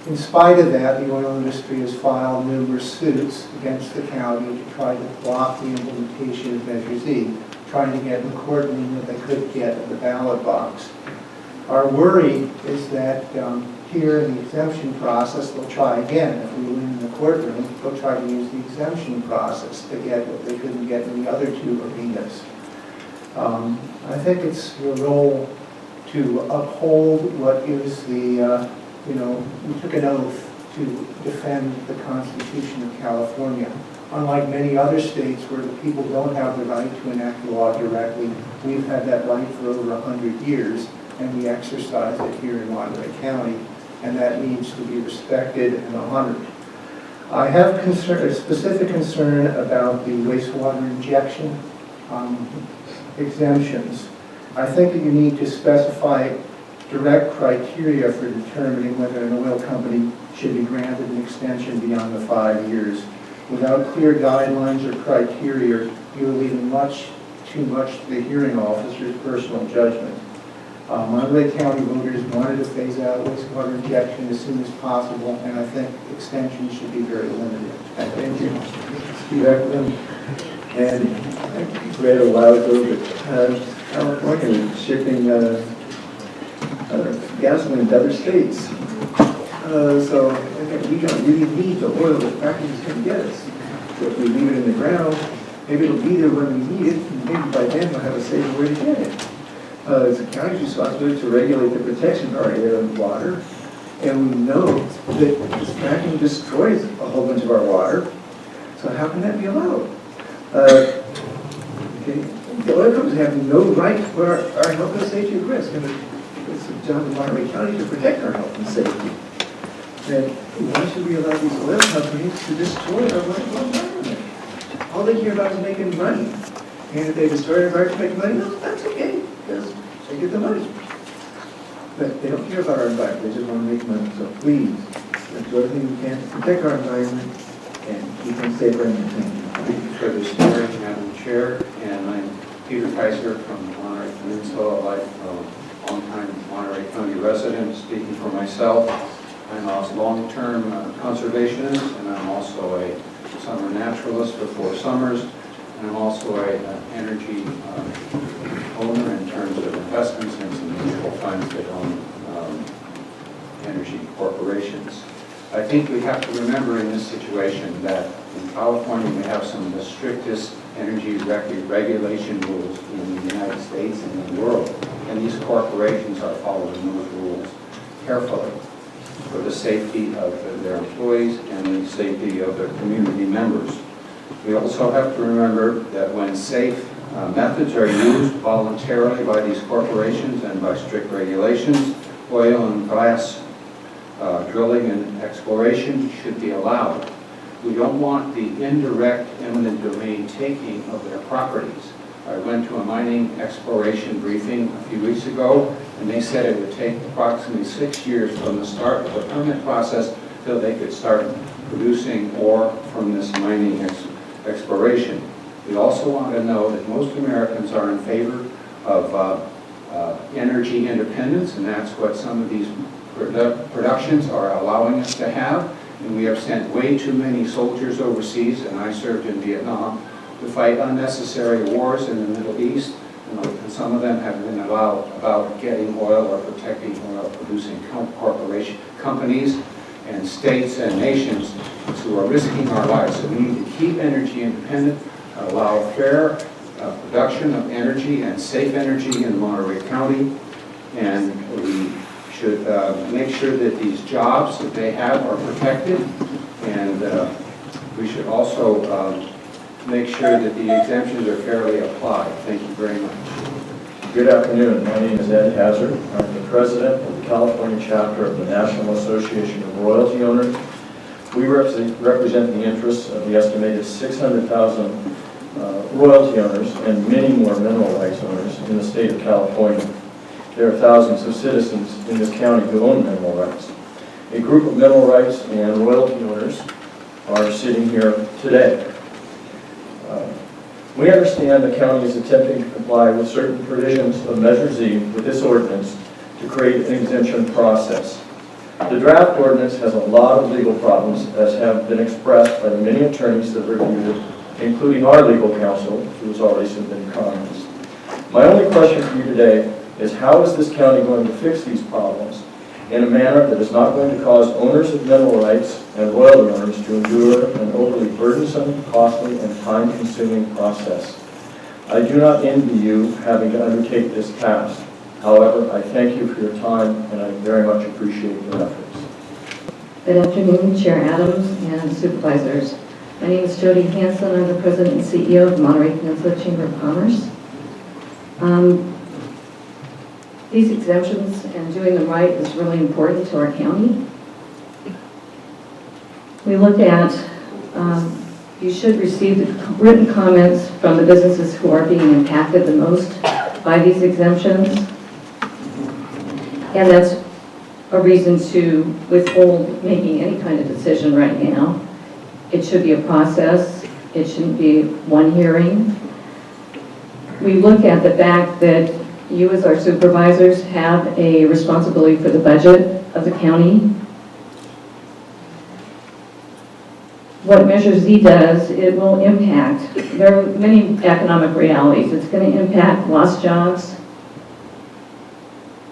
In spite of that, the oil industry has filed numerous suits against the county to try to block the implementation of Measure Z, trying to get in the courtroom what they could get at the ballot box. Our worry is that here in the exemption process, they'll try again. If we win in the courtroom, they'll try to use the exemption process to get what they couldn't get in the other two arenas. I think it's your role to uphold what is the, we took an oath to defend the Constitution of California. Unlike many other states where the people don't have the right to enact the law directly, we've had that right for over 100 years, and we exercise it here in Monterey County, and that needs to be respected and honored. I have a specific concern about the wastewater injection exemptions. I think that you need to specify direct criteria for determining whether an oil company should be granted an extension beyond the 5 years. Without clear guidelines or criteria, you are leaving too much to the hearing officer's personal judgment. Monterey County voters wanted to phase out wastewater injection as soon as possible, and I think extensions should be very limited. Thank you. Steve Eklund, and I read a while ago that California is shipping gasoline to other states. So we don't really need the oil that fracking is going to get us. So if we leave it in the ground, maybe it'll be there when we need it, and maybe by then we'll have a safer way to get it. It's the county's responsibility to regulate the protection of our air and water, and we know that fracking destroys a whole bunch of our water. So how can that be allowed? The oil companies have no right to put our health and safety at risk, and it's the job of Monterey County to protect our health and safety. And why should we allow these oil companies to destroy our wonderful environment? All they care about is making money. And if they destroy our environment to make money, no, that's okay, because they get the money. But they don't care about our environment, they just want to make money. So please, let's do everything we can to protect our environment and keep them safer and maintained. Thank you for this hearing, Madam Chair, and I'm Peter Kaiser from the Monterey Peninsula, a longtime Monterey County resident, speaking for myself. I'm a long-term conservationist, and I'm also a summer naturalist for 4 summers, and I'm also an energy owner in terms of investments in some mutual funds that own energy corporations. I think we have to remember in this situation that in California we have some of the strictest energy regulation rules in the United States and in the world, and these corporations are following those rules carefully for the safety of their employees and the safety of their community members. We also have to remember that when safe methods are used voluntarily by these corporations and by strict regulations, oil and gas drilling and exploration should be allowed. We don't want the indirect eminent domain taking of their properties. I went to a mining exploration briefing a few weeks ago, and they said it would take approximately 6 years from the start of the permit process till they could start producing ore from this mining exploration. We also want to know that most Americans are in favor of energy independence, and that's what some of these productions are allowing us to have. And we have sent way too many soldiers overseas, and I served in Vietnam, to fight unnecessary wars in the Middle East. And some of them have been about getting oil or protecting oil-producing companies and states and nations who are risking our lives. So we need to keep energy independent, allow fair production of energy and safe energy in Monterey County, and we should make sure that these jobs that they have are protected, and we should also make sure that the exemptions are fairly applied. Thank you very much. Good afternoon. My name is Ed Hazard. I'm the president of the California chapter of the National Association of Royalty Owners. We represent the interests of the estimated 600,000 royalty owners and many more mineral rights owners in the state of California. There are thousands of citizens in this county who own mineral rights. A group of mineral rights and royalty owners are sitting here today. We understand the county is attempting to comply with certain provisions of Measure Z with this ordinance to create an exemption process. The draft ordinance has a lot of legal problems, as have been expressed by the many attorneys that reviewed it, including our legal counsel, who has already submitted comments. My only question for you today is, how is this county going to fix these problems in a manner that is not going to cause owners of mineral rights and royalty owners to endure an overly burdensome, costly, and time-consuming process? I do not envy you having to undertake this task. However, I thank you for your time, and I very much appreciate your efforts. Good afternoon, Chair Adams and Supervisors. My name is Jody Hanson. I'm the President and CEO of the Monterey Peninsula Chamber of Commerce. These exemptions and doing them right is really important to our county. We look at, you should receive the written comments from the businesses who are being impacted the most by these exemptions. And that's a reason to withhold making any kind of decision right now. It should be a process. It shouldn't be one hearing. We look at the fact that you as our supervisors have a responsibility for the budget of the county. What Measure Z does, it will impact, there are many economic realities. It's going to impact lost jobs,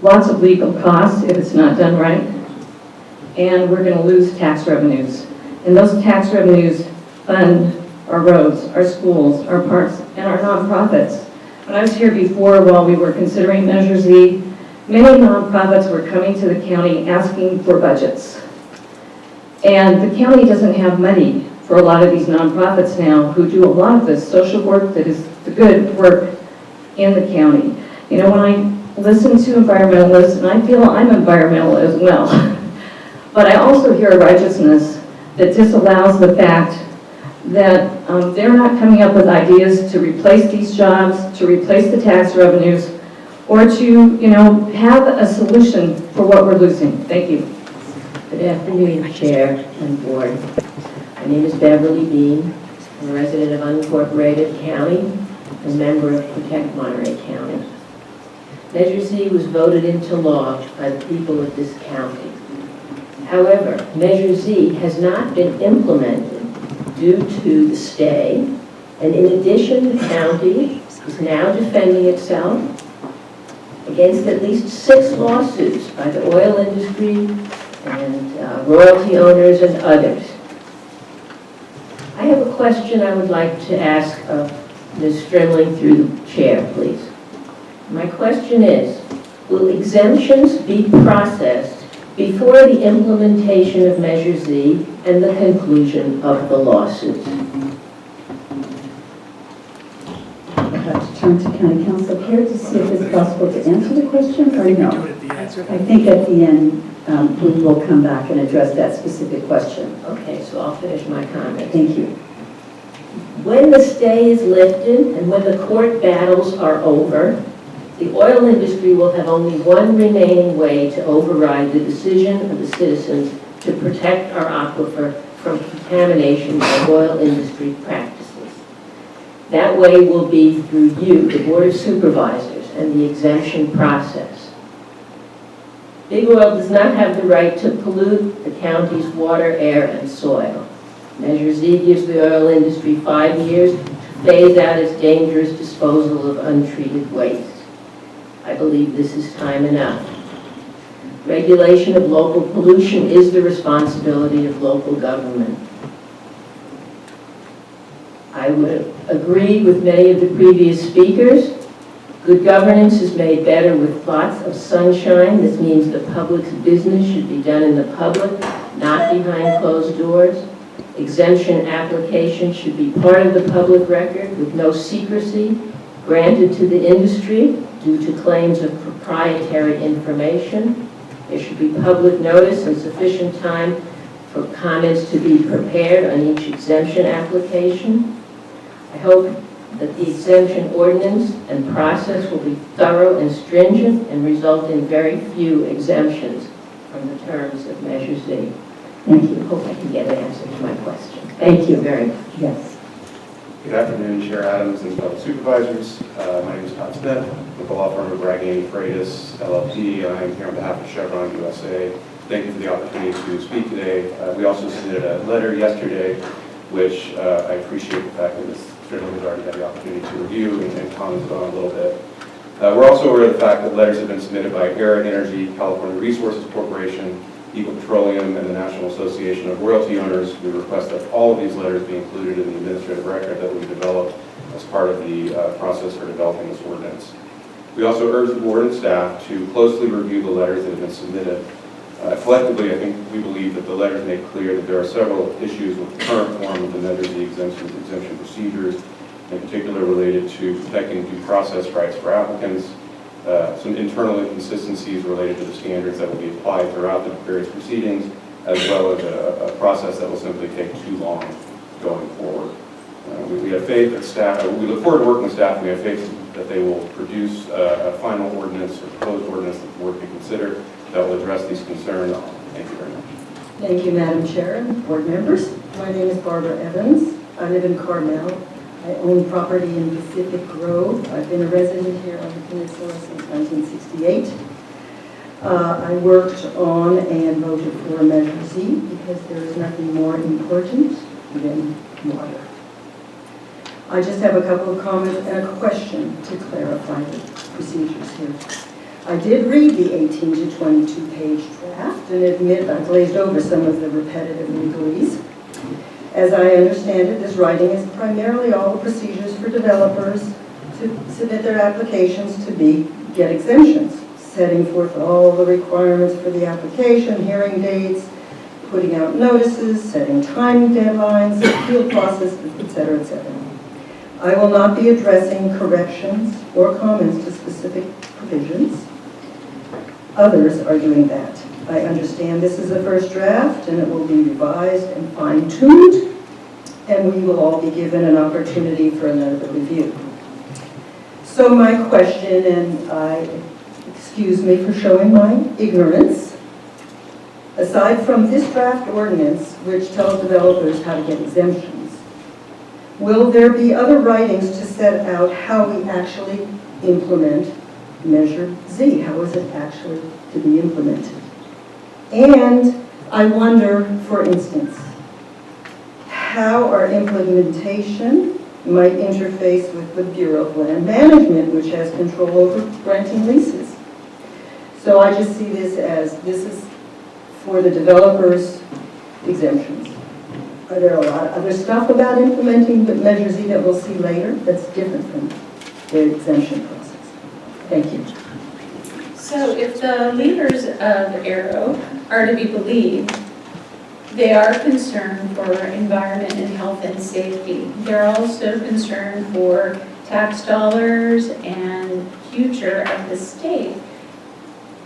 lots of legal costs if it's not done right, and we're going to lose tax revenues. And those tax revenues fund our roads, our schools, our parks, and our nonprofits. When I was here before, while we were considering Measure Z, many nonprofits were coming to the county asking for budgets. And the county doesn't have money for a lot of these nonprofits now who do a lot of this social work that is the good work in the county. You know, when I listen to environmentalists, and I feel I'm environmental as well, but I also hear a righteousness that disallows the fact that they're not coming up with ideas to replace these jobs, to replace the tax revenues, or to, you know, have a solution for what we're losing. Thank you. Good afternoon, Chair and Board. My name is Beverly Bean. I'm a resident of unincorporated county and member of Protect Monterey County. Measure Z was voted into law by the people of this county. However, Measure Z has not been implemented due to the stay, and in addition, the county is now defending itself against at least 6 lawsuits by the oil industry and royalty owners and others. I have a question I would like to ask of Ms. Strimling through the chair, please. My question is, will exemptions be processed before the implementation of Measure Z and the conclusion of the lawsuits? I'll have to turn to County Council here to see if it's possible to answer the question or no. I think at the end we will come back and address that specific question. Okay, so I'll finish my comment. Thank you. When the stay is lifted and when the court battles are over, the oil industry will have only one remaining way to override the decision of the citizens to protect our aquifer from contamination by oil industry practices. That way will be through you, the Board of Supervisors, and the exemption process. Big Oil does not have the right to pollute the county's water, air, and soil. Measure Z gives the oil industry 5 years to phase out its dangerous disposal of untreated waste. I believe this is time enough. Regulation of local pollution is the responsibility of local government. I would agree with many of the previous speakers. Good governance is made better with lots of sunshine. This means the public's business should be done in the public, not behind closed doors. Exemption applications should be part of the public record with no secrecy granted to the industry due to claims of proprietary information. There should be public notice and sufficient time for comments to be prepared on each exemption application. I hope that the exemption ordinance and process will be thorough and stringent and result in very few exemptions from the terms of Measure Z. Thank you. Hope I can get an answer to my question. Thank you very much. Yes. Good afternoon, Chair Adams and fellow supervisors. My name is Todd Smith with the law firm of Braggini Freitas, LLP. I am here on behalf of Chevron USA. Thank you for the opportunity to speak today. We also submitted a letter yesterday, which I appreciate the fact that Ms. Strimling has already had the opportunity to review and comment on a little bit. We're also aware of the fact that letters have been submitted by Era Energy, California Resources Corporation, Eagle Petroleum, and the National Association of Royalty Owners. We request that all of these letters be included in the administrative record that we developed as part of the process for developing this ordinance. We also urge the board and staff to closely review the letters that have been submitted. Collectively, I think we believe that the letters make clear that there are several issues with the current form of the Measure Z exemption procedures, in particular related to protecting due process rights for applicants, some internal inconsistencies related to the standards that will be applied throughout the various proceedings, as well as a process that will simply take too long going forward. We have faith that staff, we look forward to working with staff, and we have faith that they will produce a final ordinance or proposed ordinance that the board can consider that will address these concerns. Thank you very much. Thank you, Madam Chair and board members. My name is Barbara Evans. I live in Carmel. I own property in Pacific Grove. I've been a resident here on the peninsula since 1968. I worked on and voted for Measure Z because there is nothing more important than water. I just have a couple of comments and a question to clarify the procedures here. I did read the 18 to 22 page draft and admit I glazed over some of the repetitive legalese. As I understand it, this writing is primarily all the procedures for developers to submit their applications to get exemptions, setting forth all the requirements for the application, hearing dates, putting out notices, setting time deadlines, appeal process, etc., etc. I will not be addressing corrections or comments to specific provisions. Others are doing that. I understand this is a first draft and it will be revised and fine-tuned, and we will all be given an opportunity for another review. So my question, and excuse me for showing my ignorance, aside from this draft ordinance, which tells developers how to get exemptions, will there be other writings to set out how we actually implement Measure Z? How is it actually to be implemented? And I wonder, for instance, how our implementation might interface with the Bureau of Land Management, which has control over granting leases. So I just see this is for the developers' exemptions. Are there a lot of other stuff about implementing the Measure Z that we'll see later that's different from the exemption process? Thank you. So if the leaders of Arrow are to be believed, they are concerned for environment and health and safety. They're also concerned for tax dollars and future of the state.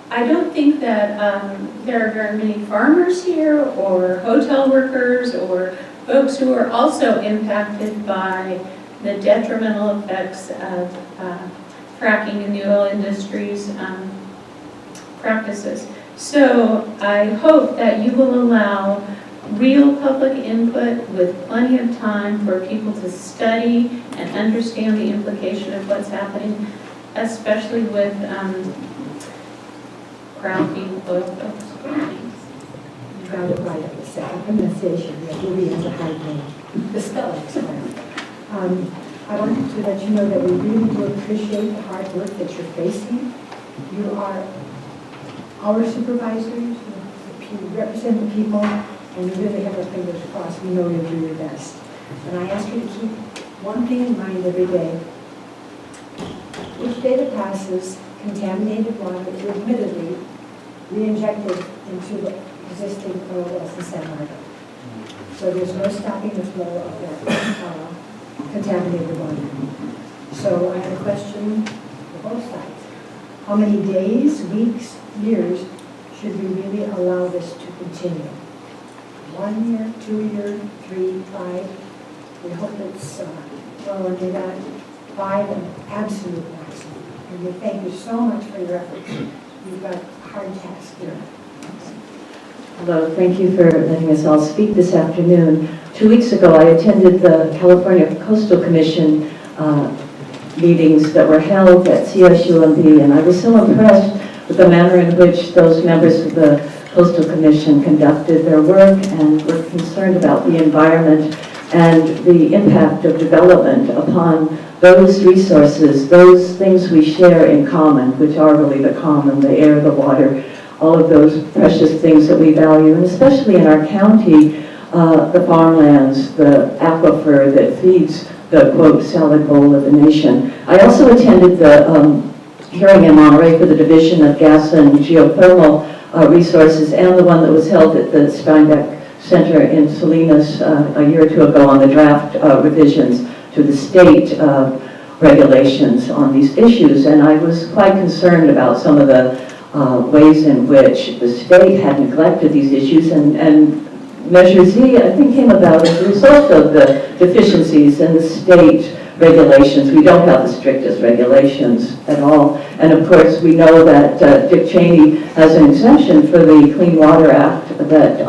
I don't think that there are very many farmers here or hotel workers or folks who are also impacted by the detrimental effects of fracking in the oil industry's practices. So I hope that you will allow real public input with plenty of time for people to study and understand the implication of what's happening, especially with ground beef oil fields. You got it right at the second pronunciation. Yeah, Ruby has a hard name. The spelling, sorry. I want to let you know that we really do appreciate the hard work that you're facing. You are our supervisors, you represent the people, and you really have our fingers crossed. We know you'll do your best. And I ask you to keep one thing in mind every day. Each day that passes, contaminated water is admittedly re-injected into the existing oil wells in San Marco. So there's no stopping the flow of that contaminated water. So I have a question for both sides. How many days, weeks, years should we really allow this to continue? 1 year, 2 years, 3, 5? We hope it's well under that. 5 an absolute maximum. And we thank you so much for your efforts. You've got a hard task here. Hello, thank you for letting us all speak this afternoon. 2 weeks ago, I attended the California Coastal Commission meetings that were held at CSUMB, and I was so impressed with the manner in which those members of the Coastal Commission conducted their work and were concerned about the environment and the impact of development upon those resources, those things we share in common, which are really the common, the air, the water, all of those precious things that we value, and especially in our county, the farmlands, the aquifer that feeds the, quote, salad bowl of the nation. I also attended the hearing in Monterey for the Division of Gas and Geothermal resources, and the one that was held at the Steinbeck Center in Salinas a year or two ago on the draft revisions to the state regulations on these issues. And I was quite concerned about some of the ways in which the state had neglected these issues, and Measure Z, I think, came about as a result of the deficiencies in the state regulations. We don't have the strictest regulations at all. And of course, we know that Dick Cheney has an exemption for the Clean Water Act that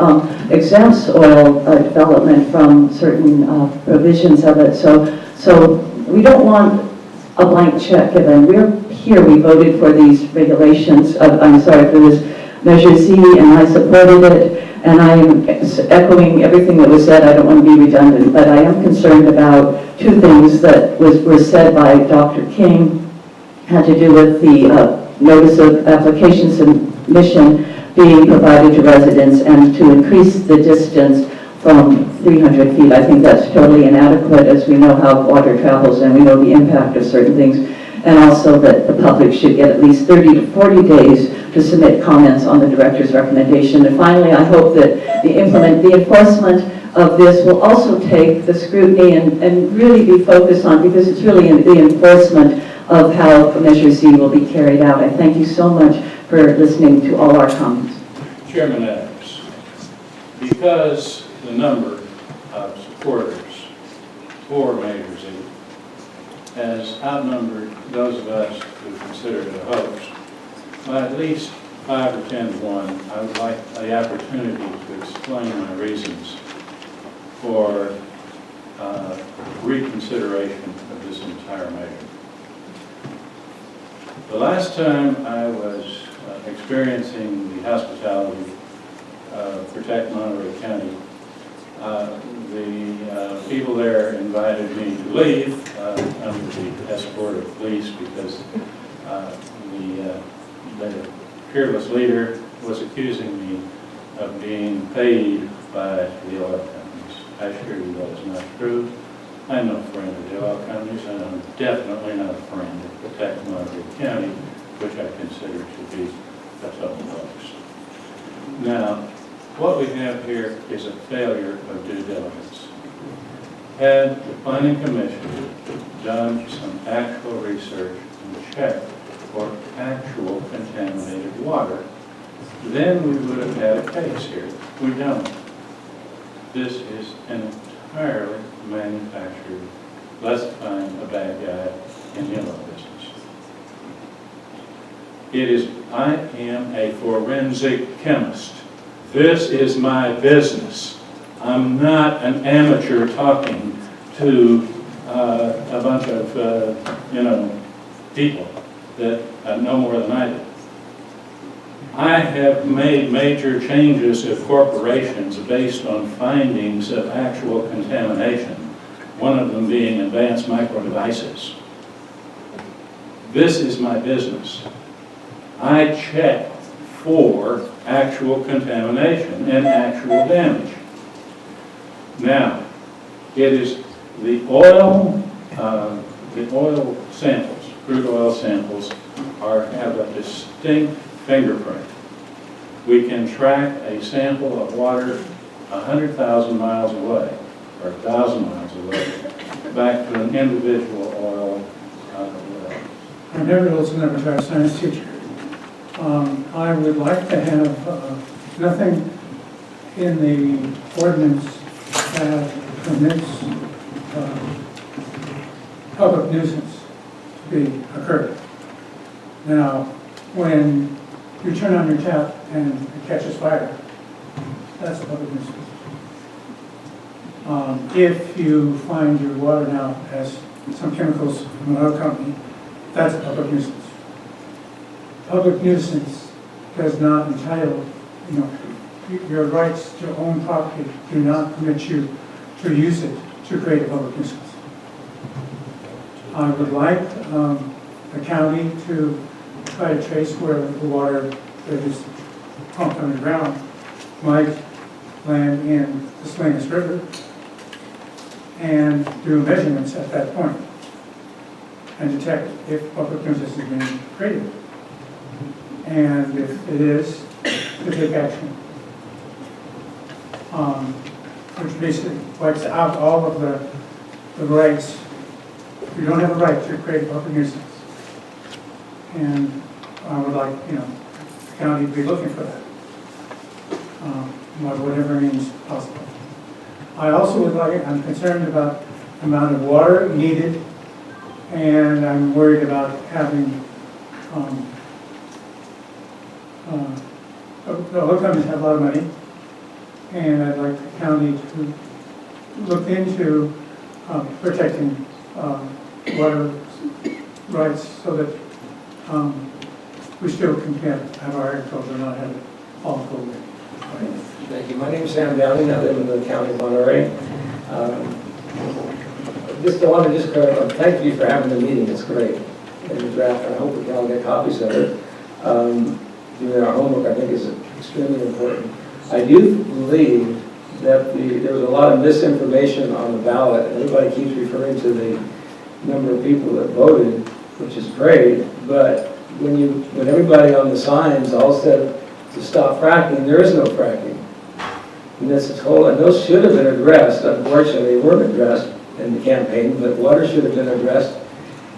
exempts oil development from certain provisions of it. So we don't want a blank check given. We're here, we voted for these regulations, for this Measure Z, and I supported it. And I'm echoing everything that was said. I don't want to be redundant, but I am concerned about two things that were said by Dr. King, had to do with the notice of application submission being provided to residents and to increase the distance from 300 feet. I think that's totally inadequate, as we know how water travels and we know the impact of certain things. And also that the public should get at least 30 to 40 days to submit comments on the director's recommendation. And finally, I hope that the enforcement of this will also take the scrutiny and really be focused on, because it's really the enforcement of how Measure Z will be carried out. I thank you so much for listening to all our comments. Chairman Adams, because the number of supporters for Measure Z has outnumbered those of us who consider it a hoax, by at least 5 or 10 to 1, I would like the opportunity to explain my reasons for reconsideration of this entire measure. The last time I was experiencing the hospitality of Protect Monterey County, the people there invited me to leave under the escort of police because the fearless leader was accusing me of being paid by the oil companies. I assure you that is not true. I'm no friend of the oil companies, and I'm definitely not a friend of Protect Monterey County, which I consider to be a total hoax. Now, what we have here is a failure of due diligence. Had the Planning Commission done some actual research and checked for actual contaminated water, then we would have had a case here. We don't. This is an entirely manufactured, let's find a bad guy in yellow business. I am a forensic chemist. This is my business. I'm not an amateur talking to a bunch of, people that know more than I do. I have made major changes to corporations based on findings of actual contamination, one of them being advanced micro devices. This is my business. I check for actual contamination and actual damage. Now, it is the oil samples, crude oil samples, have a distinct fingerprint. We can track a sample of water 100,000 miles away, or 1,000 miles away, back to an individual oil well. I'm Henry Wilson, I'm a retired science teacher. I would like to have nothing in the ordinance that permits public nuisance to be occurred. Now, when you turn on your tap and it catches fire, that's a public nuisance. If you find your water now has some chemicals from an oil company, that's a public nuisance. Public nuisance does not entitle, your rights to own property do not permit you to use it to create a public nuisance. I would like the county to try to trace where the water that is pumped underground might land in the Salinas River and do measurements at that point and detect if public nuisance is being created. And if it is, to take action. Which basically wipes out all of the rights. You don't have a right to create a public nuisance. And I would like, the county to be looking for that. By whatever means possible. I also would like, I'm concerned about the amount of water needed, and I'm worried about having, the oil companies have a lot of money, and I'd like the county to look into protecting water rights so that we still can have our agriculture and not have it all go away. Thank you. My name is Sam Downing. I live in the county of Monterey. I want to thank you for having the meeting. It's great. And the draft, I hope we can all get copies of it. Doing our homework, I think, is extremely important. I do believe that there was a lot of misinformation on the ballot, and everybody keeps referring to the number of people that voted, which is great, but when everybody on the signs all said to stop fracking, there is no fracking. And this is and those should have been addressed. Unfortunately, they weren't addressed in the campaign, but water should have been addressed,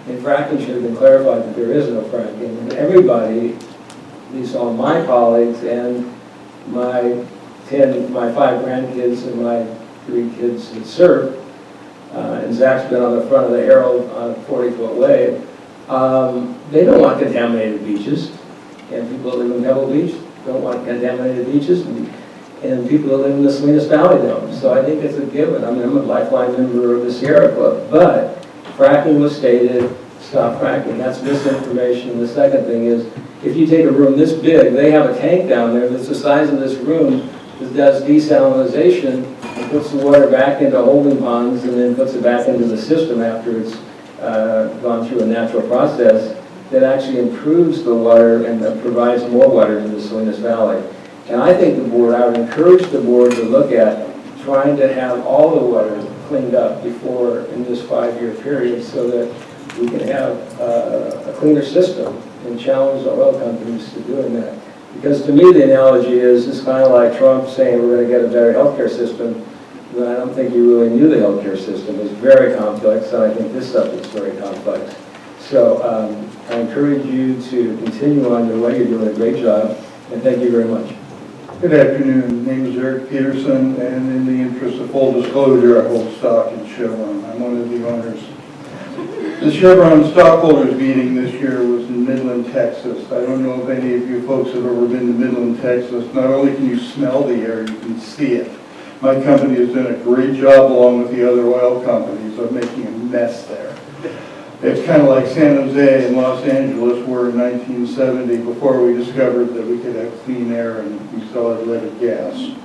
and fracking should have been clarified that there is no fracking. And everybody, at least all my colleagues and my 5 grandkids and my 3 kids that serve, and Zach's been on the front of the Herald on a 40-foot wave, they don't want contaminated beaches, and people that live in Pebble Beach don't want contaminated beaches, and people that live in the Salinas Valley don't. So I think it's a given. I mean, I'm a lifeline member of the Sierra Club, but fracking was stated, stop fracking. That's misinformation. The second thing is, if you take a room this big, they have a tank down there that's the size of this room that does desalinization and puts the water back into holding ponds and then puts it back into the system after it's gone through a natural process that actually improves the water and provides more water to the Salinas Valley. And I think the board, I would encourage the board to look at trying to have all the water cleaned up before in this 5-year period so that we can have a cleaner system and challenge the oil companies to doing that. Because to me the analogy is it's kind of like Trump saying we're going to get a better healthcare system, but I don't think he really knew the healthcare system. It's very complex, and I think this stuff is very complex. So I encourage you to continue on your way. You're doing a great job, and thank you very much. Good afternoon. My name is Eric Peterson, and in the interest of full disclosure, I hold stock in Chevron. I'm one of the owners. The Chevron stockholders meeting this year was in Midland, Texas. I don't know if any of you folks have ever been to Midland, Texas. Not only can you smell the air, you can see it. My company has done a great job along with the other oil companies of making a mess there. It's kind of like San Jose and Los Angeles were in 1970 before we discovered that we could have clean air and we still had leaded gas.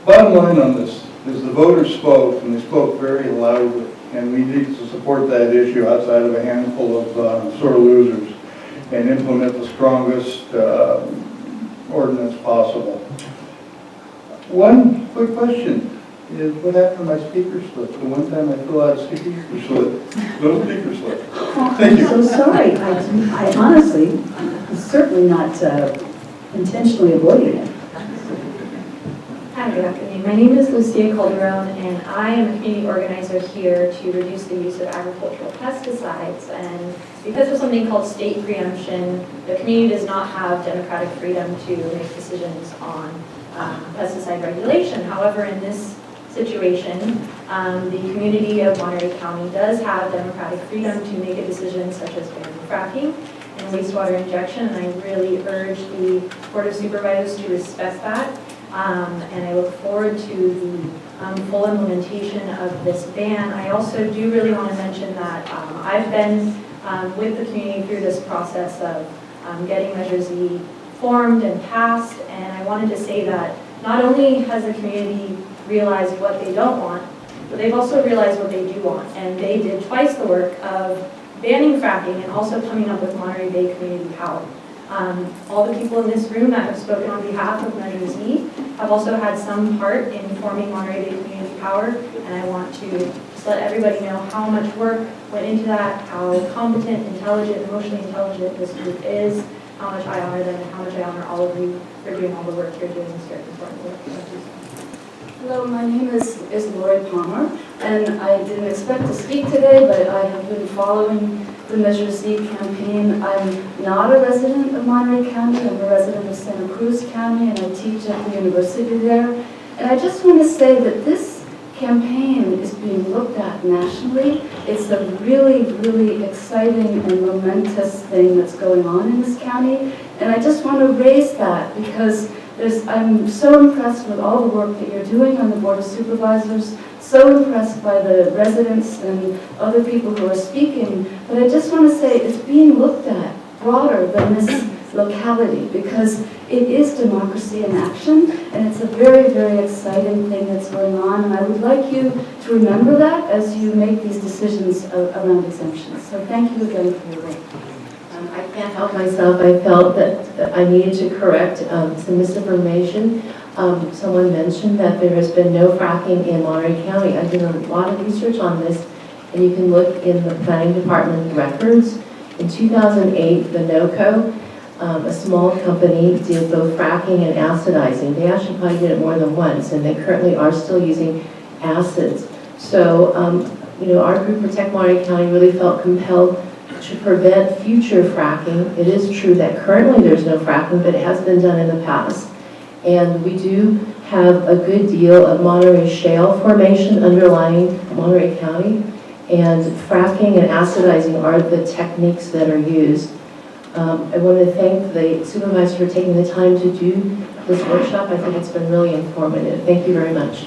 Bottom line on this is the voters spoke, and they spoke very loudly, and we need to support that issue outside of a handful of sore losers and implement the strongest ordinance possible. One quick question is, what happened to my speaker slip? The one time I fill out a speaker slip, little speaker slip. Thank you. I'm so sorry. I honestly, was certainly not intentionally avoiding it. Hi, good afternoon. My name is Lucia Calderon, and I am a community organizer here to reduce the use of agricultural pesticides. And because of something called state preemption, the community does not have democratic freedom to make decisions on pesticide regulation. However, in this situation, the community of Monterey County does have democratic freedom to make a decision such as banning fracking and wastewater injection, and I really urge the Board of Supervisors to respect that. And I look forward to the full implementation of this ban. I also do really want to mention that I've been with the community through this process of getting Measure Z formed and passed, and I wanted to say that not only has the community realized what they don't want, but they've also realized what they do want, and they did twice the work of banning fracking and also coming up with Monterey Bay Community Power. All the people in this room that have spoken on behalf of Measure Z have also had some part in forming Monterey Bay Community Power, and I want to just let everybody know how much work went into that, how competent, intelligent, emotionally intelligent this group is, how much I honor them, and how much I honor all of you for doing all the work you're doing this very important work. Thank you. Hello, my name is Lori Palmer, and I didn't expect to speak today, but I have been following the Measure Z campaign. I'm not a resident of Monterey County, I'm a resident of Santa Cruz County, and I teach at the university there. And I just want to say that this campaign is being looked at nationally. It's a really, really exciting and momentous thing that's going on in this county. And I just want to raise that because I'm so impressed with all the work that you're doing on the Board of Supervisors, so impressed by the residents and other people who are speaking, but I just want to say it's being looked at broader than this locality because it is democracy in action, and it's a very, very exciting thing that's going on, and I would like you to remember that as you make these decisions around exemptions. So thank you again for your work. I can't help myself. I felt that I needed to correct some misinformation. Someone mentioned that there has been no fracking in Monterey County. I did a lot of research on this, and you can look in the planning department records. In 2008, the NOCO, a small company, did both fracking and acidizing. They actually probably did it more than once, and they currently are still using acids. So, our group, Protect Monterey County, really felt compelled to prevent future fracking. It is true that currently there's no fracking, but it has been done in the past. And we do have a good deal of Monterey shale formation underlying Monterey County. And fracking and acidizing are the techniques that are used. I want to thank the supervisor for taking the time to do this workshop. I think it's been really informative. Thank you very much.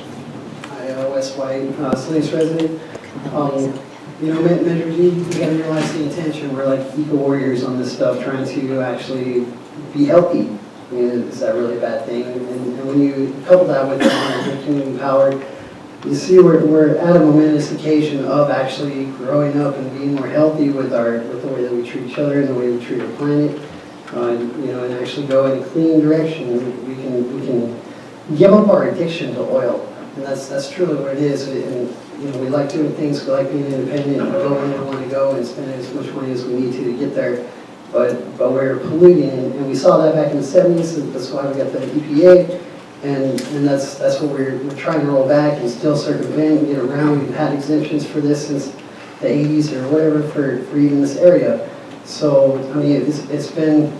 Hi, Wes White, Salinas resident. Measure Z, you gotta realize the intention. We're like eco-warriors on this stuff, trying to actually be healthy. Is that really a bad thing? And when you couple that with community empowered, you see we're at a momentous occasion of actually growing up and being more healthy with the way that we treat each other and the way we treat our planet, and actually go in a clean direction. We can give up our addiction to oil, and that's truly what it is. And we like doing things, we like being independent, and go when we want to go and spend as much money as we need to get there. But we're polluting, and we saw that back in the 70s, and that's why we got the EPA. And that's what we're trying to roll back and still circumvent and get around. We've had exemptions for this since the 80s or whatever for even this area. So, it's been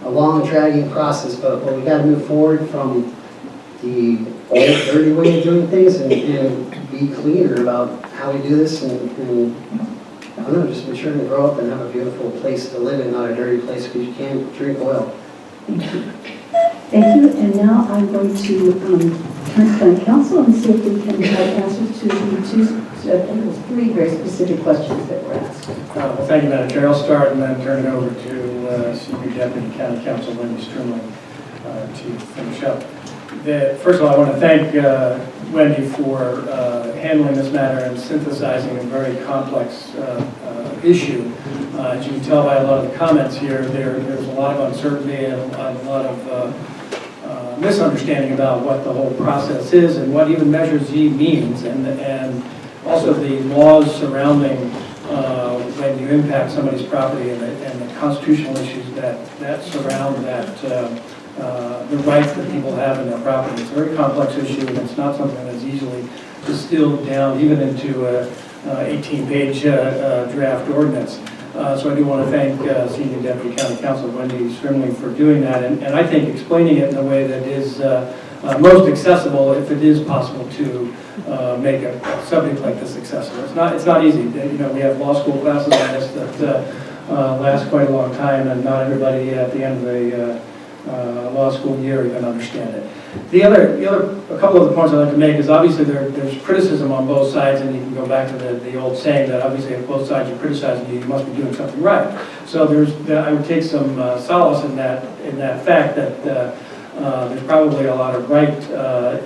a long, dragging process, but we got to move forward from the old, dirty way of doing things and be cleaner about how we do this and I don't know, just mature and grow up and have a beautiful place to live in, not a dirty place because you can't drink oil. Thank you. Thank you, and now I'm going to turn to County Council and see if we can have answers to the three very specific questions that were asked. Well, thank you, Madam Chair. I'll start and then turn it over to Senior Deputy County Counsel Wendy Strimling to finish up. First of all, I want to thank Wendy for handling this matter and synthesizing a very complex issue. As you can tell by a lot of the comments here, there's a lot of uncertainty and a lot of misunderstanding about what the whole process is and what even Measure Z means, and also the laws surrounding when you impact somebody's property and the constitutional issues that surround that, the rights that people have in their property. It's a very complex issue, and it's not something that's easily distilled down even into a 18-page draft ordinance. So I do want to thank Senior Deputy County Counsel Wendy Strimling for doing that, and I think explaining it in a way that is most accessible, if it is possible to make a subject like this accessible. It's not easy. We have law school classes on this that last quite a long time, and not everybody at the end of the law school year even understand it. A couple of the points I'd like to make is obviously there's criticism on both sides, and you can go back to the old saying that obviously if both sides are criticizing you, you must be doing something right. So I would take some solace in that fact that there's probably a lot of right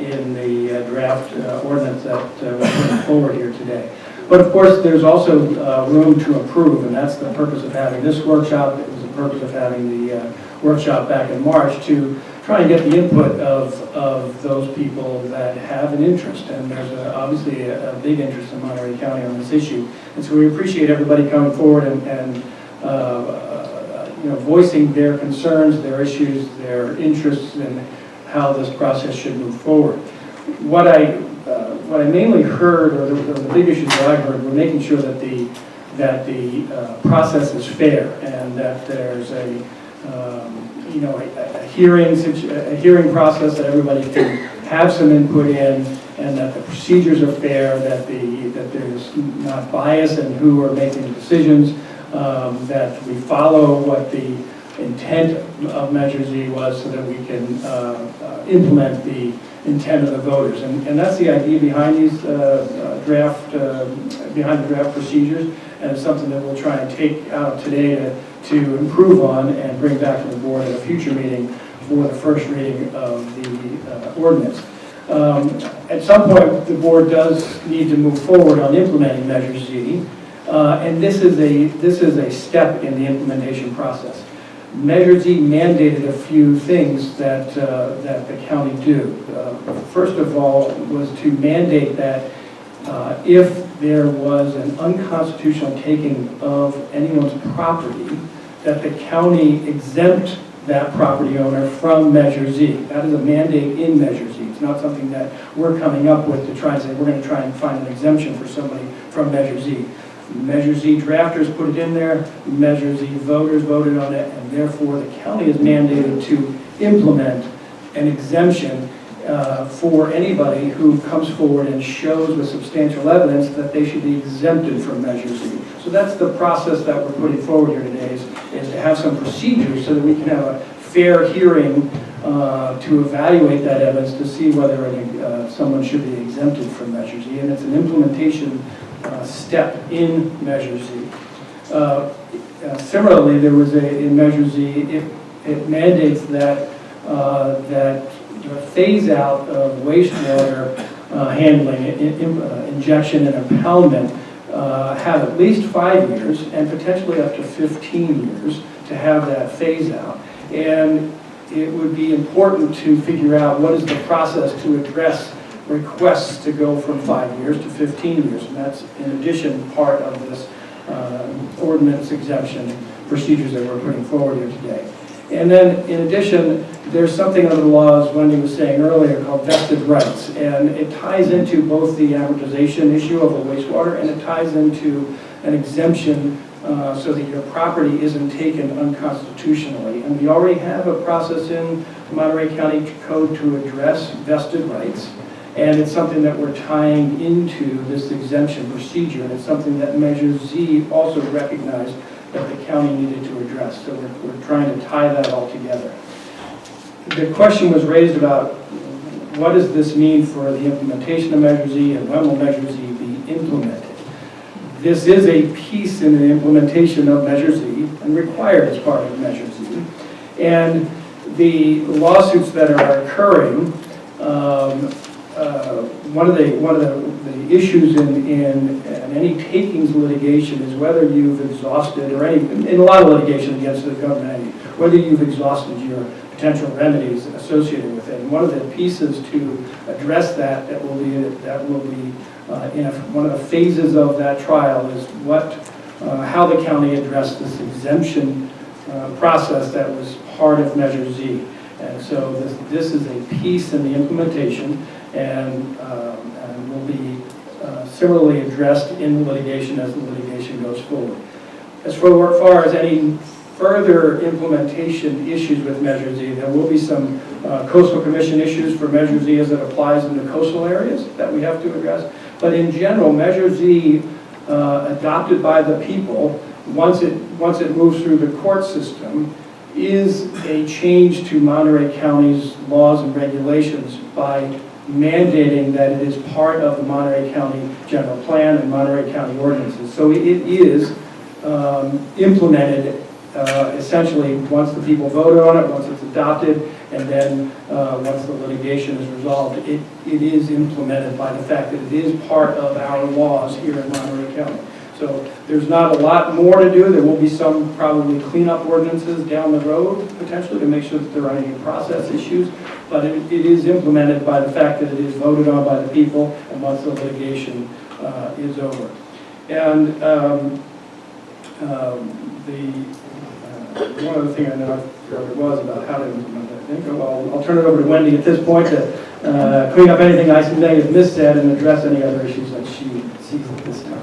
in the draft ordinance that we're putting forward here today. But of course, there's also room to improve, and that's the purpose of having this workshop. It was a the purpose of having the workshop back in March, to try and get the input of those people that have an interest. And there's obviously a big interest in Monterey County on this issue. And so we appreciate everybody coming forward and voicing their concerns, their issues, their interests, and how this process should move forward. What I mainly heard, or the big issues that I heard, were making sure that the process is fair, and that there's a hearing process that everybody can have some input in, and that the procedures are fair, that there's not bias in who are making the decisions, that we follow what the intent of Measure Z was, so that we can implement the intent of the voters. And that's the idea behind these behind the draft procedures, and it's something that we'll try and take out today to improve on and bring back to the board at a future meeting for the first reading of the ordinance. At some point, the board does need to move forward on implementing Measure Z, and this is a step in the implementation process. Measure Z mandated a few things that the county do. First of all, was to mandate that if there was an unconstitutional taking of anyone's property, that the county exempt that property owner from Measure Z. That is a mandate in Measure Z. It's not something that we're coming up with to try and say we're going to try and find an exemption for somebody from Measure Z. Measure Z drafters put it in there, Measure Z voters voted on it, and therefore the county is mandated to implement an exemption for anybody who comes forward and shows with substantial evidence that they should be exempted from Measure Z. So that's the process that we're putting forward here today, is to have some procedures so that we can have a fair hearing to evaluate that evidence to see whether someone should be exempted from Measure Z, and it's an implementation step in Measure Z. Similarly, there was in Measure Z, it mandates that the phase out of wastewater handling, injection and impoundment have at least 5 years and potentially up to 15 years to have that phase out. And it would be important to figure out what is the process to address requests to go from 5 years to 15 years. And that's, in addition, part of this ordinance exemption procedures that we're putting forward here today. And then, in addition, there's something under the law, as Wendy was saying earlier, called vested rights. And it ties into both the amortization issue of the wastewater, and it ties into an exemption so that your property isn't taken unconstitutionally. And we already have a process in the Monterey County Code to address vested rights. And it's something that we're tying into this exemption procedure, and it's something that Measure Z also recognized that the county needed to address. So we're trying to tie that all together. The question was raised about what does this mean for the implementation of Measure Z, and when will Measure Z be implemented? This is a piece in the implementation of Measure Z and required as part of Measure Z. And the lawsuits that are occurring, one of the issues in any takings litigation is whether you've exhausted, or in a lot of litigation against the government, whether you've exhausted your potential remedies associated with it. And one of the pieces to address that will be in one of the phases of that trial is how the county addressed this exemption process that was part of Measure Z. And so this is a piece in the implementation, and will be similarly addressed in litigation as the litigation goes forward. As far as any further implementation issues with Measure Z, there will be some coastal commission issues for Measure Z as it applies in the coastal areas that we have to address. But in general, Measure Z adopted by the people, once it moves through the court system, is a change to Monterey County's laws and regulations by mandating that it is part of the Monterey County General Plan and Monterey County ordinances. So it is implemented essentially once the people voted on it, once it's adopted, and then once the litigation is resolved, it is implemented by the fact that it is part of our laws here in Monterey County. So there's not a lot more to do. There will be some probably cleanup ordinances down the road potentially to make sure that there aren't any process issues. But it is implemented by the fact that it is voted on by the people and once the litigation is over. And one other thing I know it was about how to implement that. I think I'll turn it over to Wendy at this point to clean up anything I may have missaid and address any other issues that she sees at this time.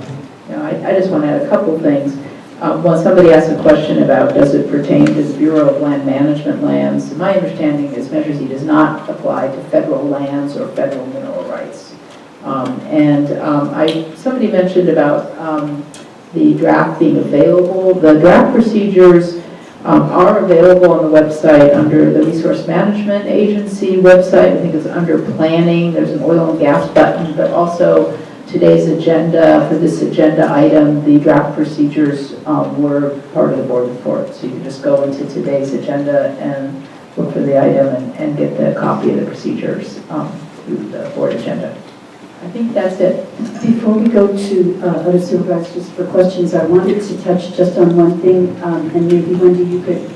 Yeah, I just want to add a couple things. When somebody asked a question about does it pertain to the Bureau of Land Management lands, my understanding is Measure Z does not apply to federal lands or federal mineral rights. Somebody mentioned about the draft being available. The draft procedures are available on the website under the Resource Management Agency website. I think it's under planning. There's an oil and gas button, but also today's agenda, for this agenda item, the draft procedures were part of the board report. So you can just go into today's agenda and look for the item and get the copy of the procedures through the board agenda. I think that's it. Before we go to other supervisors for questions, I wanted to touch just on one thing, and maybe Wendy, you could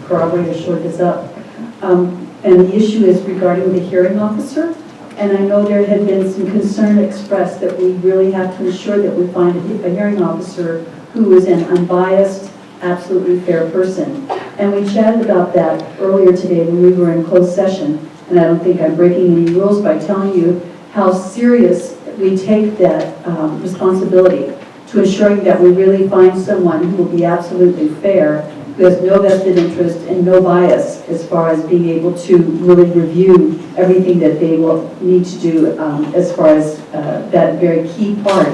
corroborate or short this up. And the issue is regarding the hearing officer. And I know there had been some concern expressed that we really have to ensure that we find a hearing officer who is an unbiased, absolutely fair person. And we chatted about that earlier today when we were in closed session. And I don't think I'm breaking any rules by telling you how serious we take that responsibility to ensuring that we really find someone who will be absolutely fair, who has no vested interest and no bias as far as being able to really review everything that they will need to do as far as that very key part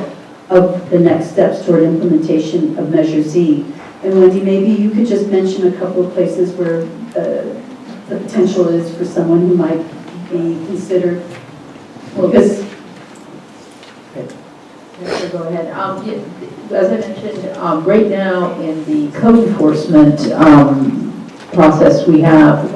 of the next steps toward implementation of Measure Z. And Wendy, maybe you could just mention a couple of places where the potential is for someone who might be considered. Well, this. Go ahead. As I mentioned, right now in the code enforcement process, we have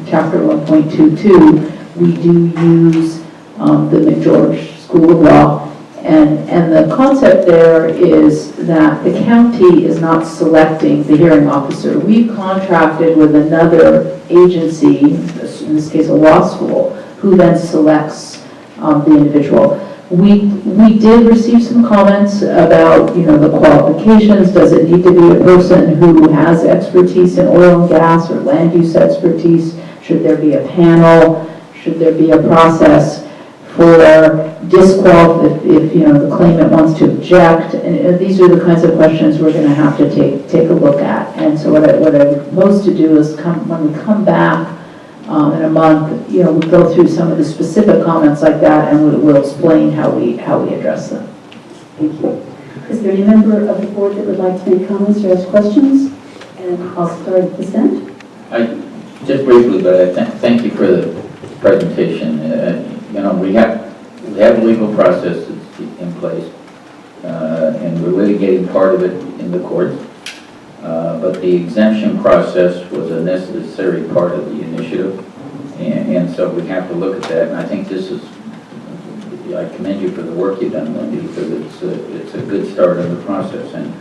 Chapter 1.22. We do use the McGeorge School of Law, and the concept there is that the county is not selecting the hearing officer. We've contracted with another agency, in this case a law school, who then selects the individual. We did receive some comments about, the qualifications. Does it need to be a person who has expertise in oil and gas or land use expertise? Should there be a panel? Should there be a process for disqual if the claimant wants to object? And these are the kinds of questions we're going to have to take a look at. And so what I propose to do is when we come back in a month, we'll go through some of the specific comments like that, and we'll explain how we address them. Thank you. Is there any member of the board that would like to make comments or ask questions? And I'll start at this end. Just briefly, but I thank you for the presentation. We have a legal process that's in place, and we're litigating part of it in the courts. But the exemption process was a necessary part of the initiative, and so we have to look at that. And I think I commend you for the work you've done, Wendy, because it's a good start in the process. And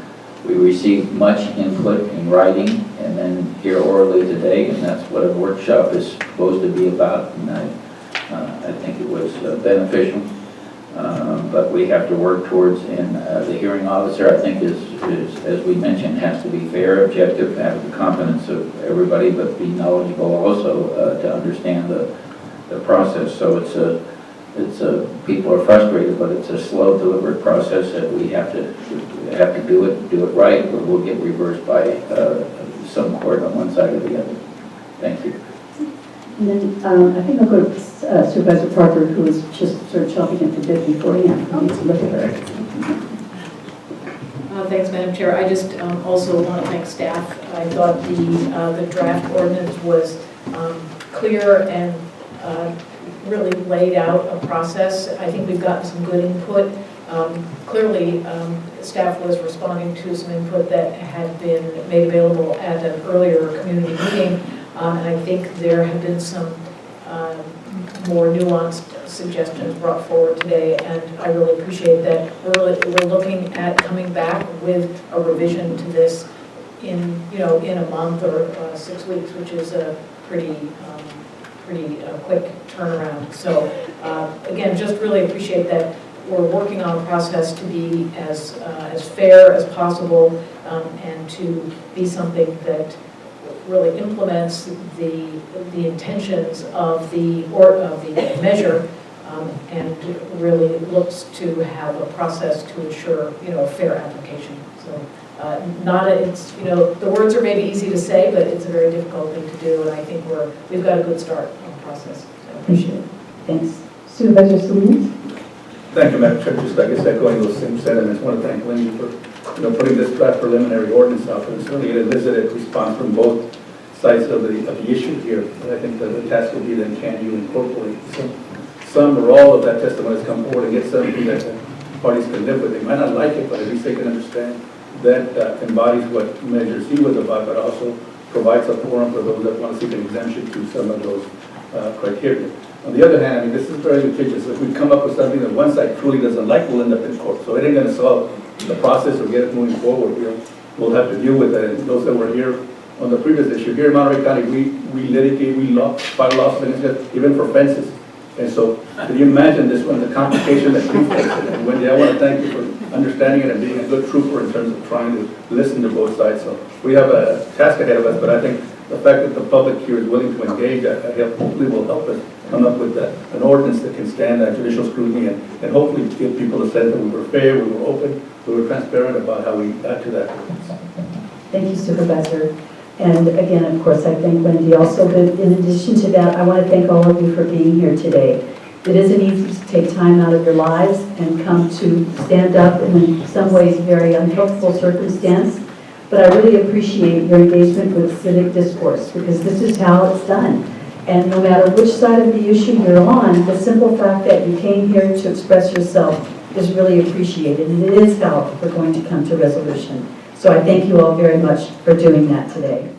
we received much input in writing and then here orally today, and that's what a workshop is supposed to be about. And I think it was beneficial. But we have to work towards, and the hearing officer, I think, is, as we mentioned, has to be fair, objective, have the confidence of everybody, but be knowledgeable also to understand the process. So people are frustrated, but it's a slow, deliberate process that we have to do it right, or we'll get reversed by some court on one side or the other. Thank you. And then I think I'll go to Supervisor Parker, who was just sort of chopping at the bit beforehand. Let's look at her. Thanks, Madam Chair. I just also want to thank staff. I thought the draft ordinance was clear and really laid out a process. I think we've gotten some good input. Clearly, staff was responding to some input that had been made available at an earlier community meeting. And I think there have been some more nuanced suggestions brought forward today, and I really appreciate that we're looking at coming back with a revision to this in a month or 6 weeks, which is a pretty quick turnaround. So again, just really appreciate that we're working on a process to be as fair as possible and to be something that really implements the intentions of the measure and really looks to have a process to ensure a fair application. So the words are maybe easy to say, but it's a very difficult thing to do, and I think we've got a good start on the process. So I appreciate it. Thanks. Supervisor Salinas? Thank you, Madam Chair. Just, I guess, echoing those same sentiments, I want to thank Wendy for, putting this draft preliminary ordinance out. And certainly it elicited response from both sides of the issue here. And I think that the task will be then, can you incorporate some or all of that testimony that's come forward and get something that parties can live with? They might not like it, but at least they can understand that embodies what Measure C was about, but also provides a forum for those that want to seek an exemption to some of those criteria. On the other hand, I mean, this is very litigious. If we come up with something that one side truly doesn't like, we'll end up in court. So it ain't going to solve the process or get it moving forward. We'll have to deal with it. And those that were here on the previous issue, here in Monterey County, we litigate, we file lawsuits even for fences. And so, can you imagine this one, the complication that we face? And Wendy, I want to thank you for understanding it and being a good trooper in terms of trying to listen to both sides. So we have a task ahead of us, but I think the fact that the public here is willing to engage, hopefully will help us come up with an ordinance that can stand judicial scrutiny and hopefully give people a sense that we were fair, we were open, we were transparent about how we got to that ordinance. Thank you, Supervisor. And again, of course, I thank Wendy also, but in addition to that, I want to thank all of you for being here today. It isn't easy to take time out of your lives and come to stand up in some ways very unhelpful circumstance, but I really appreciate your engagement with civic discourse because this is how it's done. And no matter which side of the issue you're on, the simple fact that you came here to express yourself is really appreciated, and it is how we're going to come to resolution. So I thank you all very much for doing that today.